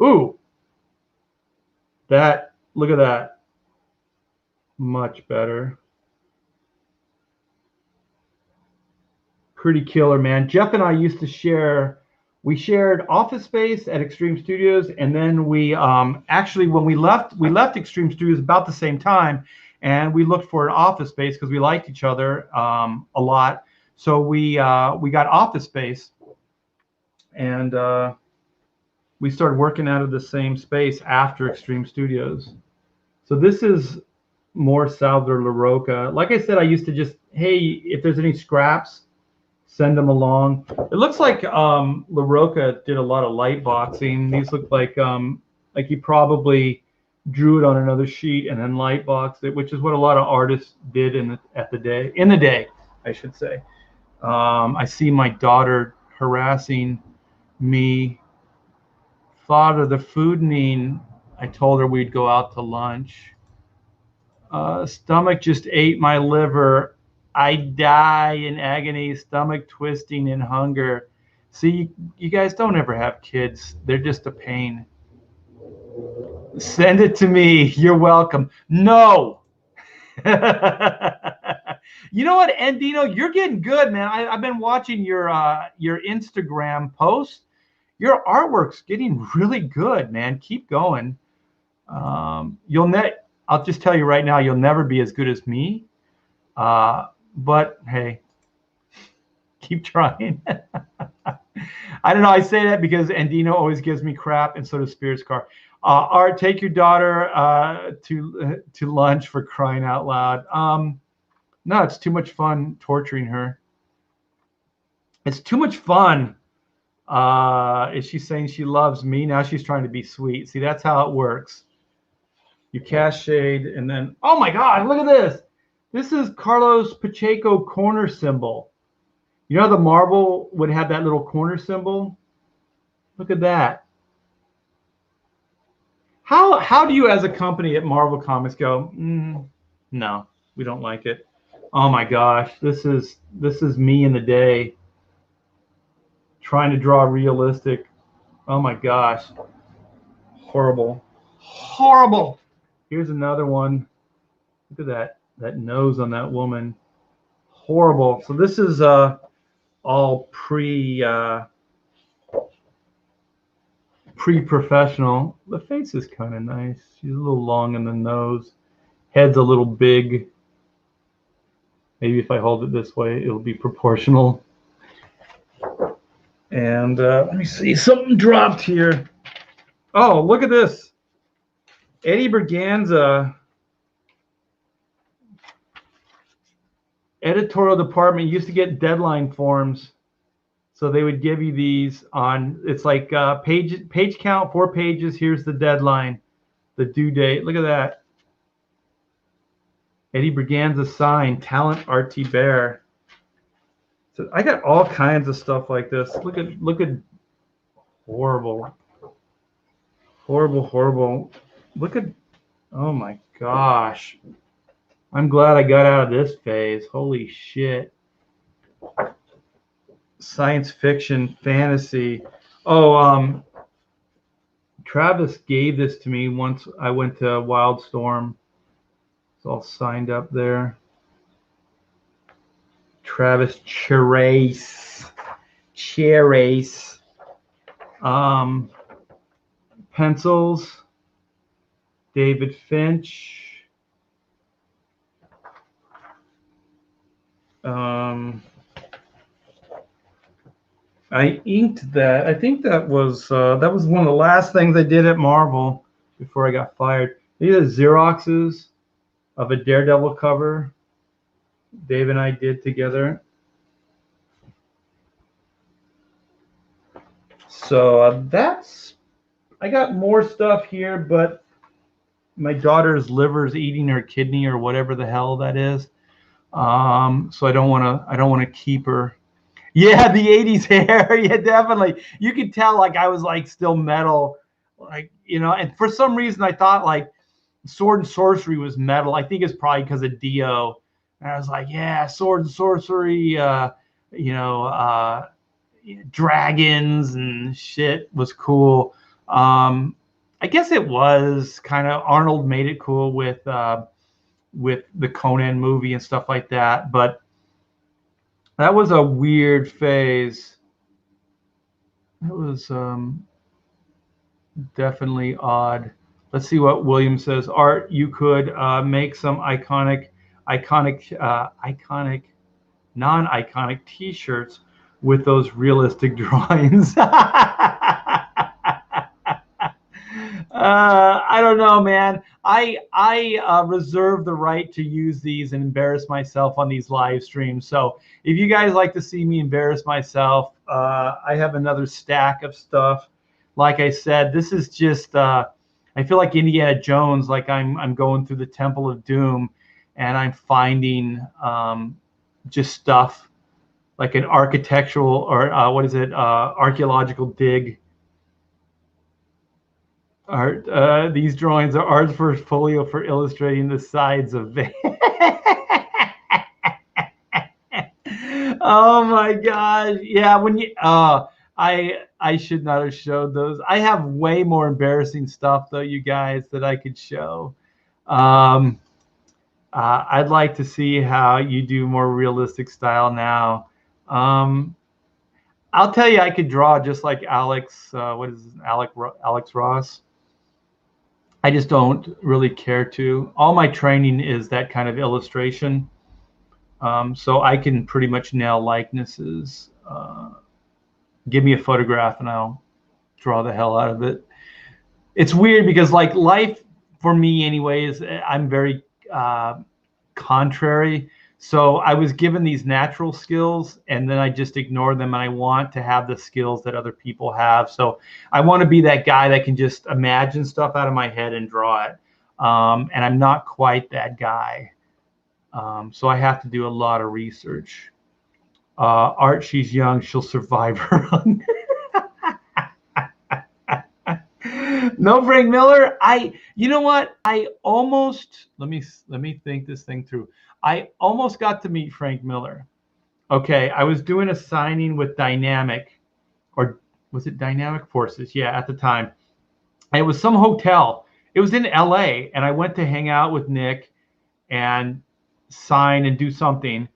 Ooh, that, look at that. Much better. Pretty killer, man. Jeff and I used to share, we shared office space at Extreme Studios, and then we actually, when we left Extreme Studios about the same time, and we looked for an office space because we liked each other a lot. So we got office space, and we started working out of the same space after Extreme Studios. So this is more Salvador Larroca. Like I said, I used to just, hey, if there's any scraps, send them along. It looks like Larroca did a lot of light boxing. These look like he probably drew it on another sheet and then light boxed it, which is what a lot of artists did in the day, I should say. I see my daughter harassing me. Father, the food mean. I told her we'd go out to lunch. Stomach just ate my liver. I die in agony, stomach twisting in hunger. See, you guys don't ever have kids. They're just a pain. Send it to me. You're welcome. No. You know what, Andino, you're getting good, man. I've been watching your Instagram posts. Your artwork's getting really good, man. Keep going. I'll just tell you right now, you'll never be as good as me. But hey, keep trying. I don't know. I say that because Andino always gives me crap, and so does Spirits Car. Art, take your daughter to lunch, for crying out loud. No, it's too much fun torturing her. It's too much fun. Is she saying she loves me? Now she's trying to be sweet. See, that's how it works. You cast shade, and then, oh my God, look at this. This is Carlos Pacheco corner symbol. You know the Marvel would have that little corner symbol? Look at that. How do you as a company at Marvel Comics go, no, we don't like it. Oh my gosh, this is me in the day trying to draw realistic. Oh my gosh. Horrible. Horrible. Here's another one. Look at that nose on that woman. Horrible. So this is all pre pre-professional. The face is kind of nice. She's a little long in the nose. Head's a little big. Maybe if I hold it this way, it'll be proportional. And let me see, something dropped here. Oh, look at this. Eddie Berganza, editorial department, used to get deadline forms. So they would give you these on, it's like page count, 4 pages. Here's the deadline, the due date. Look at that. Eddie Berganza sign, Talent RT Bear. So I got all kinds of stuff like this. Look at horrible. Look at, oh my gosh. I'm glad I got out of this phase. Holy shit. Science fiction, fantasy. Oh, Travis gave this to me once I went to Wildstorm. It's all signed up there. Travis Cherace. Pencils. David Finch. I inked that. I think that was one of the last things I did at Marvel before I got fired. These are Xeroxes of a Daredevil cover Dave and I did together. So I got more stuff here, but my daughter's liver's eating her kidney or whatever the hell that is. So I don't want to keep her. Yeah, the 80s hair. Yeah, definitely. You could tell like I was like still metal, like, you know, and for some reason I thought like Sword and Sorcery was metal. I think it's probably because of Dio. And I was like, yeah, Sword and Sorcery, dragons and shit was cool. I guess it was kind of, Arnold made it cool with the Conan movie and stuff like that. But that was a weird phase. That was definitely odd. Let's see what William says. Art, you could make some iconic, non-iconic T-shirts with those realistic drawings. I don't know, man. I reserve the right to use these and embarrass myself on these live streams. So if you guys like to see me embarrass myself, I have another stack of stuff. Like I said, this is just I feel like Indiana Jones, like I'm going through the Temple of Doom, and I'm finding just stuff like an architectural or archaeological dig. Art. These drawings are Art's portfolio for illustrating the sides of vans. Oh my gosh! Yeah, when you I should not have showed those. I have way more embarrassing stuff though, you guys, that I could show. I'd like to see how you do more realistic style now. I'll tell you, I could draw just like Alex. What is this? Alex Ross. I just don't really care to. All my training is that kind of illustration. So I can pretty much nail likenesses. Give me a photograph and I'll draw the hell out of it. It's weird because like life for me anyways, I'm very contrary. So I was given these natural skills and then I just ignore them, and I want to have the skills that other people have. So I want to be that guy that can just imagine stuff out of my head and draw it. And I'm not quite that guy. So I have to do a lot of research. Art, she's young, she'll survive her hunger. No, Frank Miller. You know what? I almost, let me think this thing through. I almost got to meet Frank Miller. Okay, I was doing a signing with Dynamic, or was it Dynamic Forces? Yeah, at the time. And it was some hotel. It was in LA, and I went to hang out with Nick and sign and do something.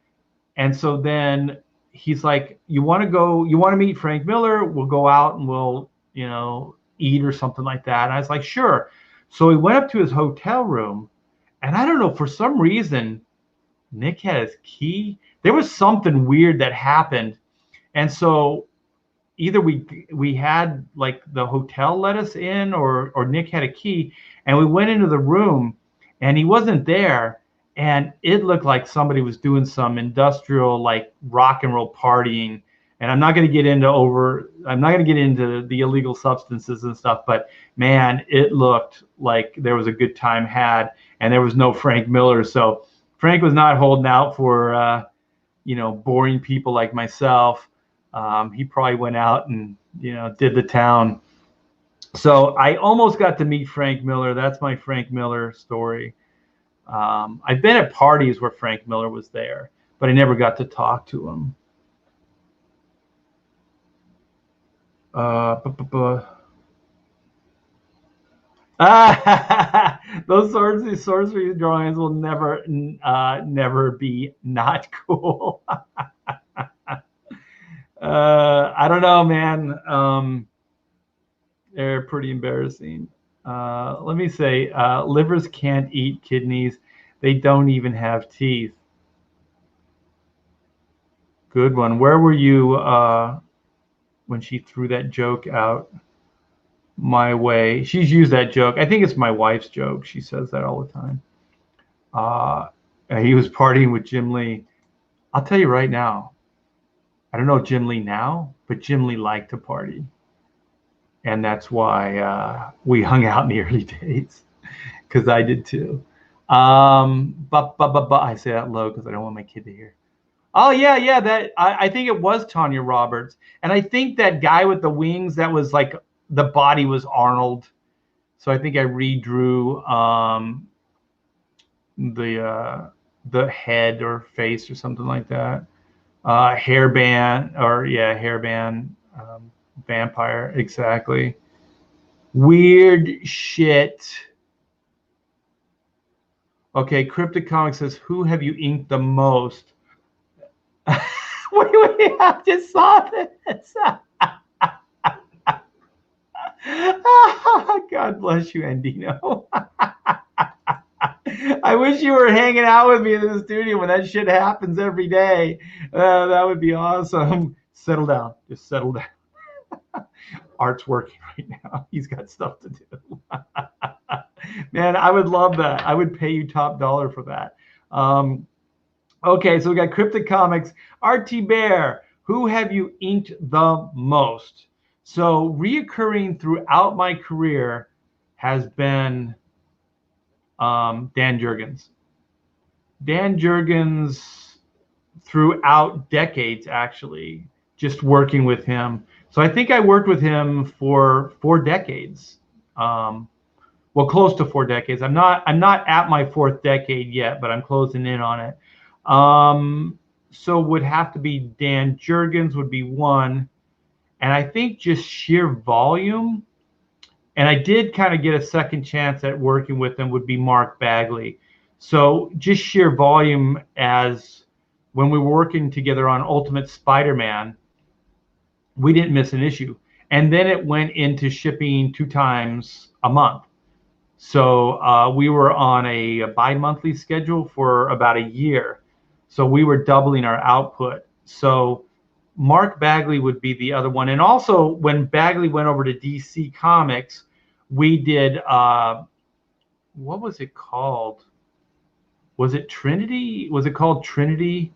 And so then he's like, you want to meet Frank Miller? We'll go out and we'll, eat or something like that? And I was like, sure. So we went up to his hotel room, and I don't know, for some reason, Nick had his key. There was something weird that happened. And so either we had like the hotel let us in, or Nick had a key, and we went into the room and he wasn't there, and it looked like somebody was doing some industrial like rock and roll partying. And I'm not going to get into the illegal substances and stuff, but man, it looked like there was a good time had, and there was no Frank Miller. So Frank was not holding out for boring people like myself. He probably went out and did the town. So I almost got to meet Frank Miller. That's my Frank Miller story. I've been at parties where Frank Miller was there, but I never got to talk to him. Those sorcery drawings will never be not cool. I don't know, man. They're pretty embarrassing. Let me say, livers can't eat kidneys. They don't even have teeth. Good one. Where were you when she threw that joke out my way? She's used that joke. I think it's my wife's joke. She says that all the time. He was partying with Jim Lee. I'll tell you right now, I don't know Jim Lee now, but Jim Lee liked to party. And that's why we hung out in the early days, because I did too. But I say that low because I don't want my kid to hear. Oh yeah, that I think it was Tanya Roberts, and I think that guy with the wings, that was like the body was Arnold. So I think I redrew the head or face or something like that. Hairband, vampire, exactly. Weird shit. Okay, Cryptic Comics says, who have you inked the most? wait, I just saw this. God bless you, Andino. I wish you were hanging out with me in the studio when that shit happens every day. That would be awesome. Settle down. Just settle down. Art's working right now. He's got stuff to do. Man, I would love that. I would pay you top dollar for that. Okay, so we got Cryptic Comics. RT Bear, who have you inked the most? So reoccurring throughout my career has been Dan Jurgens. Dan Jurgens throughout decades, actually, just working with him. So I think I worked with him for 4 decades. Well, close to 4 decades. I'm not at my 4th decade yet, but I'm closing in on it. So would have to be Dan Jurgens would be one. And I think just sheer volume, and I did kind of get a second chance at working with him, would be Mark Bagley. So just sheer volume, as when we were working together on Ultimate Spider-Man, we didn't miss an issue. And then it went into shipping 2 times a month. So we were on a bi-monthly schedule for about a year. So we were doubling our output. So Mark Bagley would be the other one. And also when Bagley went over to DC Comics, we did, what was it called? Was it Trinity? Was it called Trinity?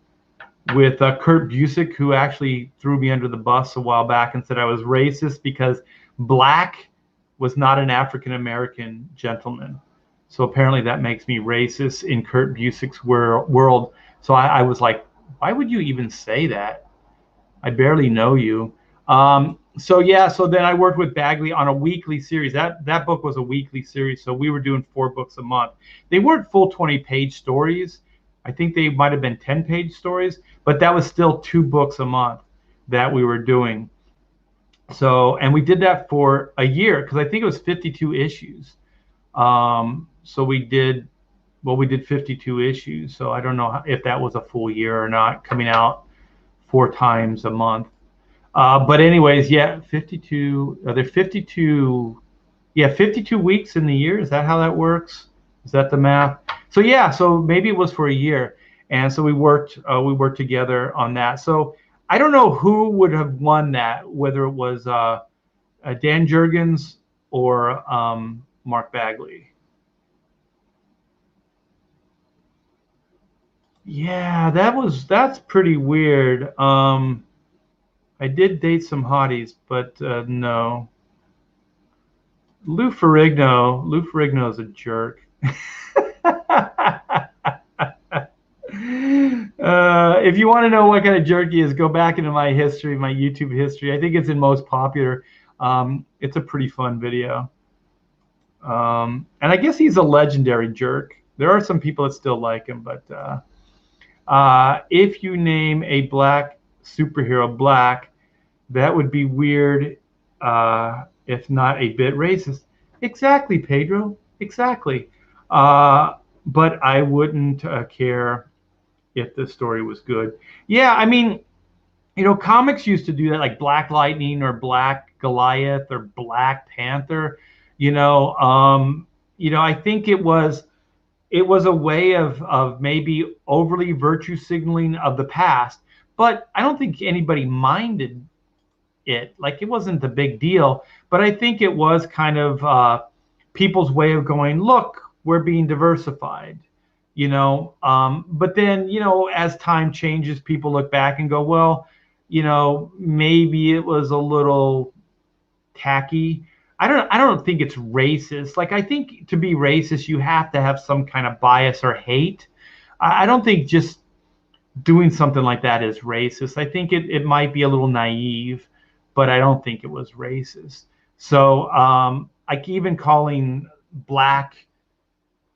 With Kurt Busiek, who actually threw me under the bus a while back and said I was racist because black was not an African-American gentleman. So apparently that makes me racist in Kurt Busiek's world. So I was like, why would you even say that? I barely know you. So then I worked with Bagley on a weekly series. That book was a weekly series, so we were doing 4 books a month. They weren't full 20-page stories. I think they might have been 10-page stories, but that was still 2 books a month that we were doing. So, and we did that for a year because I think it was 52 issues. So we did 52 issues. So I don't know if that was a full year or not, coming out 4 times a month. But anyways, yeah, 52. They're 52. Yeah, 52 weeks in the year. Is that how that works? Is that the math? So yeah, so maybe it was for a year, and so we worked together on that. So I don't know who would have won that, whether it was Dan Jurgens or Mark Bagley. Yeah, that's pretty weird. I did date some hotties, but no. Lou Ferrigno is a jerk. If you want to know what kind of jerk he is, go back into my history, my YouTube history. I think it's in most popular. It's a pretty fun video. And I guess he's a legendary jerk. There are some people that still like him, but if you name a black superhero black, that would be weird, if not a bit racist. Exactly, Pedro. Exactly. But I wouldn't care if the story was good. Yeah, I mean, comics used to do that, like Black Lightning or Black Goliath or Black Panther. I think it was a way of maybe overly virtue signaling of the past, but I don't think anybody minded it. Like, it wasn't the big deal, but I think it was kind of people's way of going, look, we're being diversified. But then, as time changes, people look back and go, well, maybe it was a little tacky. I don't think it's racist. Like, I think to be racist, you have to have some kind of bias or hate. I don't think just doing something like that is racist. I think it might be a little naive, but I don't think it was racist. So like, even calling black,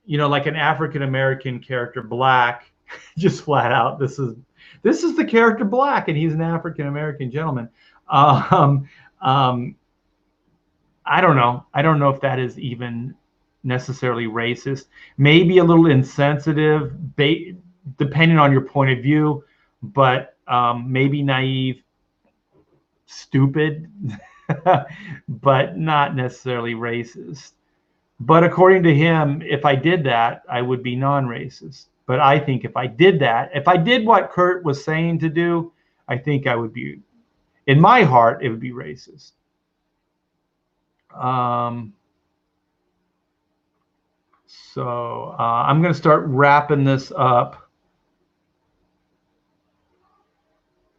like an African American character black, just flat out, this is the character black, and he's an African American gentleman. Um, um, I don't know. I don't know if that is even necessarily racist. Maybe a little insensitive, depending on your point of view, but maybe naive, stupid, but not necessarily racist. But according to him, if I did that, I would be non-racist. But I think if I did that, if I did what Kurt was saying to do, I think I would be, in my heart, it would be racist. So I'm going to start wrapping this up.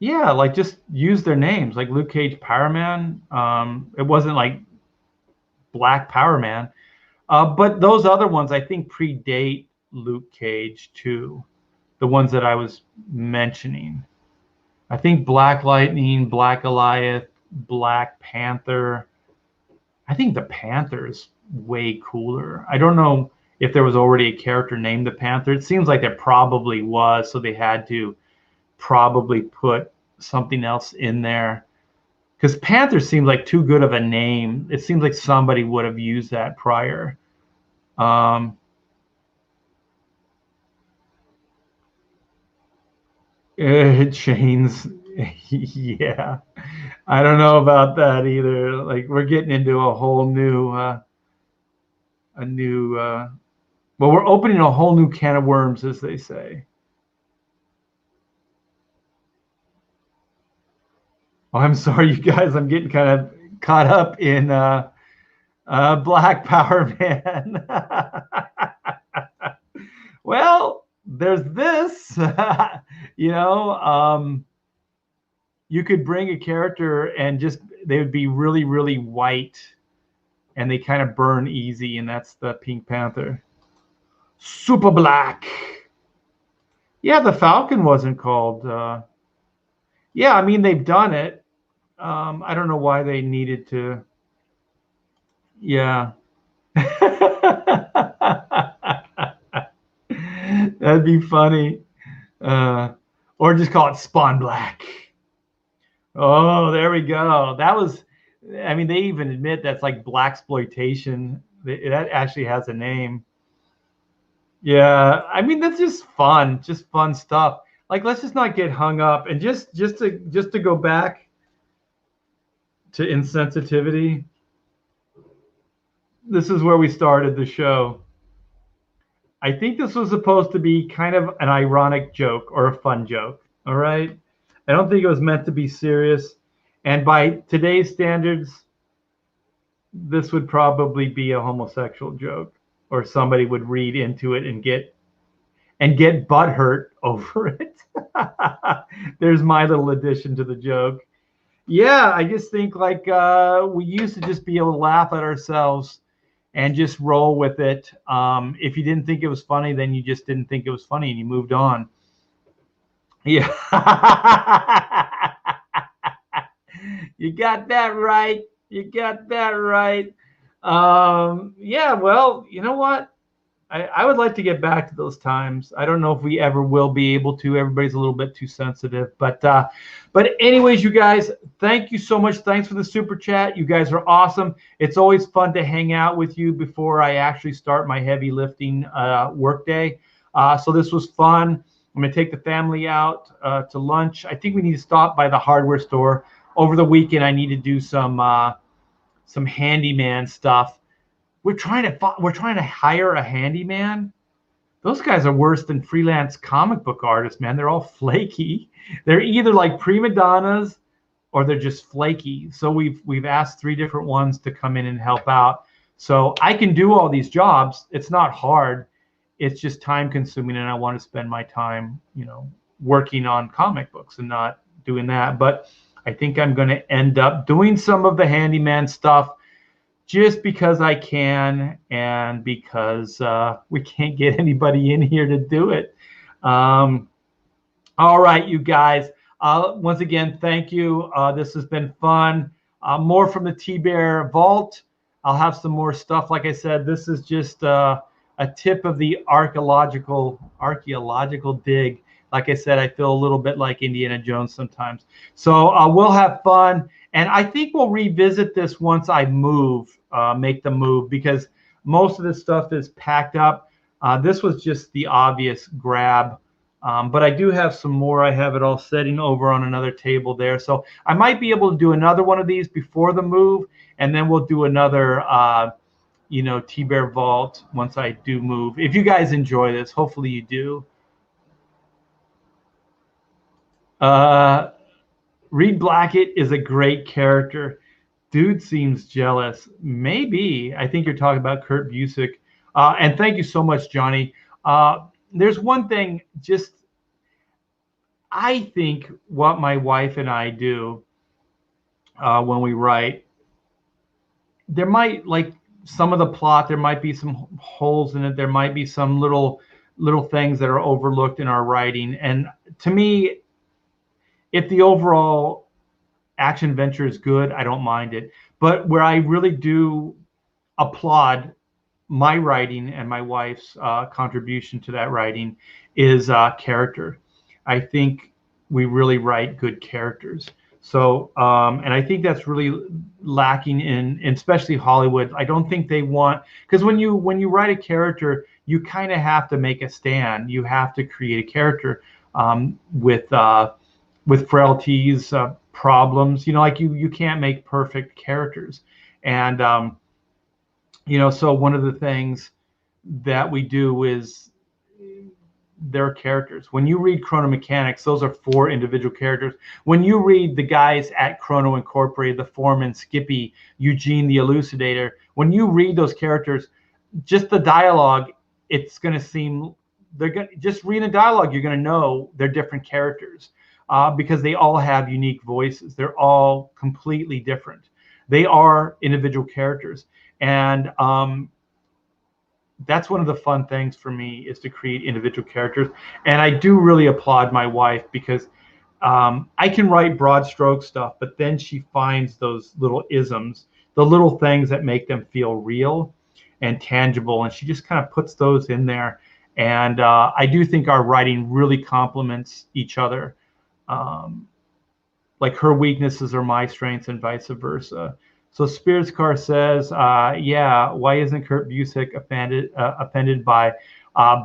Yeah, like, just use their names, like Luke Cage, Power Man. It wasn't like Black Power Man. But those other ones, I think, predate Luke Cage too. The ones that I was mentioning. I think Black Lightning, Black Goliath, Black Panther. I think the Panther is way cooler. I don't know if there was already a character named the Panther. It seems like there probably was, so they had to probably put something else in there. Because Panther seems like too good of a name. It seems like somebody would have used that prior. Chains. Yeah. I don't know about that either. Like, we're getting into a whole new, well, we're opening a whole new can of worms, as they say. Oh, I'm sorry, you guys. I'm getting kind of caught up in Black Power Man. Well, there's this. You could bring a character and just, they would be really, really white, and they kind of burn easy, and that's the Pink Panther. Super Black. Yeah, the Falcon wasn't called. Yeah, I mean, they've done it. I don't know why they needed to. Yeah. That'd be funny. Or just call it Spawn Black. Oh, there we go. That was, I mean, they even admit that's like blaxploitation. That actually has a name. Yeah, I mean, that's just fun stuff. Like, let's just not get hung up, and just to go back to insensitivity. This is where we started the show. I think this was supposed to be kind of an ironic joke or a fun joke. All right. I don't think it was meant to be serious. And by today's standards, this would probably be a homosexual joke, or somebody would read into it and get butthurt over it. There's my little addition to the joke. Yeah, I just think like we used to just be able to laugh at ourselves and just roll with it. If you didn't think it was funny, then you just didn't think it was funny and you moved on. Yeah. You got that right. You got that right. Yeah, well, you know what? I would like to get back to those times. I don't know if we ever will be able to. Everybody's a little bit too sensitive. But anyways, you guys, thank you so much. Thanks for the super chat. You guys are awesome. It's always fun to hang out with you before I actually start my heavy lifting workday. So this was fun. I'm going to take the family out to lunch. I think we need to stop by the hardware store. Over the weekend, I need to do some handyman stuff. We're trying to hire a handyman. Those guys are worse than freelance comic book artists, man. They're all flaky. They're either like prima donnas or they're just flaky. So we've asked 3 different ones to come in and help out. So I can do all these jobs. It's not hard. It's just time consuming, and I want to spend my time, working on comic books and not doing that. But I think I'm going to end up doing some of the handyman stuff just because I can, and because we can't get anybody in here to do it. All right, you guys. Once again, thank you. This has been fun. More from the T-Bear Vault. I'll have some more stuff. Like I said, this is just a tip of the archaeological dig. Like I said, I feel a little bit like Indiana Jones sometimes. So we'll have fun. And I think we'll revisit this once I make the move, because most of this stuff is packed up. This was just the obvious grab. But I do have some more. I have it all sitting over on another table there. So I might be able to do another one of these before the move. And then we'll do another, T-Bear Vault once I do move. If you guys enjoy this, hopefully you do. Reed Blackett is a great character. Dude seems jealous. Maybe. I think you're talking about Kurt Busiek. And thank you so much, Johnny. There's one thing, I think what my wife and I do when we write, there might, like some of the plot, there might be some holes in it. There might be some little things that are overlooked in our writing. And to me, if the overall action venture is good, I don't mind it. But where I really do applaud my writing and my wife's contribution to that writing is character. I think we really write good characters. So, and I think that's really lacking in especially Hollywood. I don't think they want, because when you write a character, you kind of have to make a stand. You have to create a character with frailties, problems. Like you can't make perfect characters. And so one of the things that we do is their characters. When you read Chrono Mechanics, those are 4 individual characters. When you read the guys at Chrono Incorporated, the foreman, Skippy, Eugene the Elucidator, when you read those characters, just the dialogue, it's going to seem, just reading the dialogue, you're going to know they're different characters because they all have unique voices. They're all completely different. They are individual characters. And that's one of the fun things for me, is to create individual characters. And I do really applaud my wife, because I can write broad stroke stuff, but then she finds those little isms, the little things that make them feel real and tangible, and she just kind of puts those in there. And I do think our writing really complements each other. Like her weaknesses are my strengths and vice versa. So Spirits Car says, yeah, why isn't Kurt Busiek offended by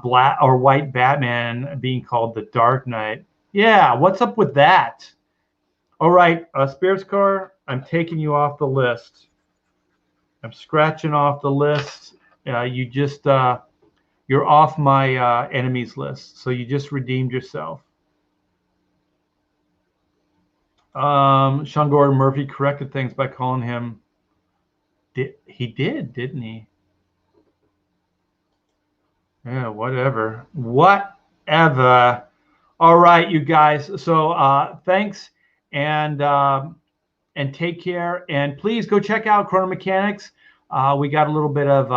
black or white Batman being called the Dark Knight? Yeah, what's up with that? All right, Spirits Car, I'm taking you off the list. I'm scratching off the list. You just you're off my enemies list, so you just redeemed yourself. Sean Gordon Murphy corrected things by calling him. He did, didn't he? Yeah, whatever. Whatever. All right, you guys. So thanks and take care. And please go check out Chrono Mechanics. We got a little bit of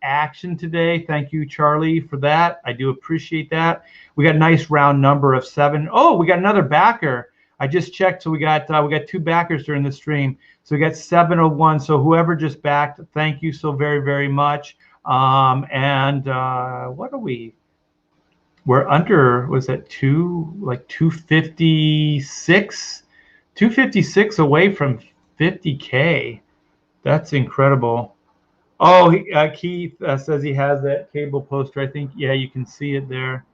action today. Thank you, Charlie, for that. I do appreciate that. We got a nice round number of 7. Oh, we got another backer. I just checked, so we got 2 backers during the stream. So we got 701. So whoever just backed, thank you so very, very much. What are we? We're under, was that 256? 256 away from 50K. That's incredible. Oh, Keith says he has that cable poster. I think, yeah, you can see it there.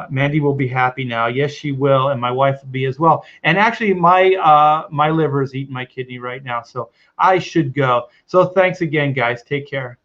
Mandy will be happy now. Yes, she will, and my wife will be as well. And actually, my liver is eating my kidney right now, so I should go. So thanks again, guys. Take care.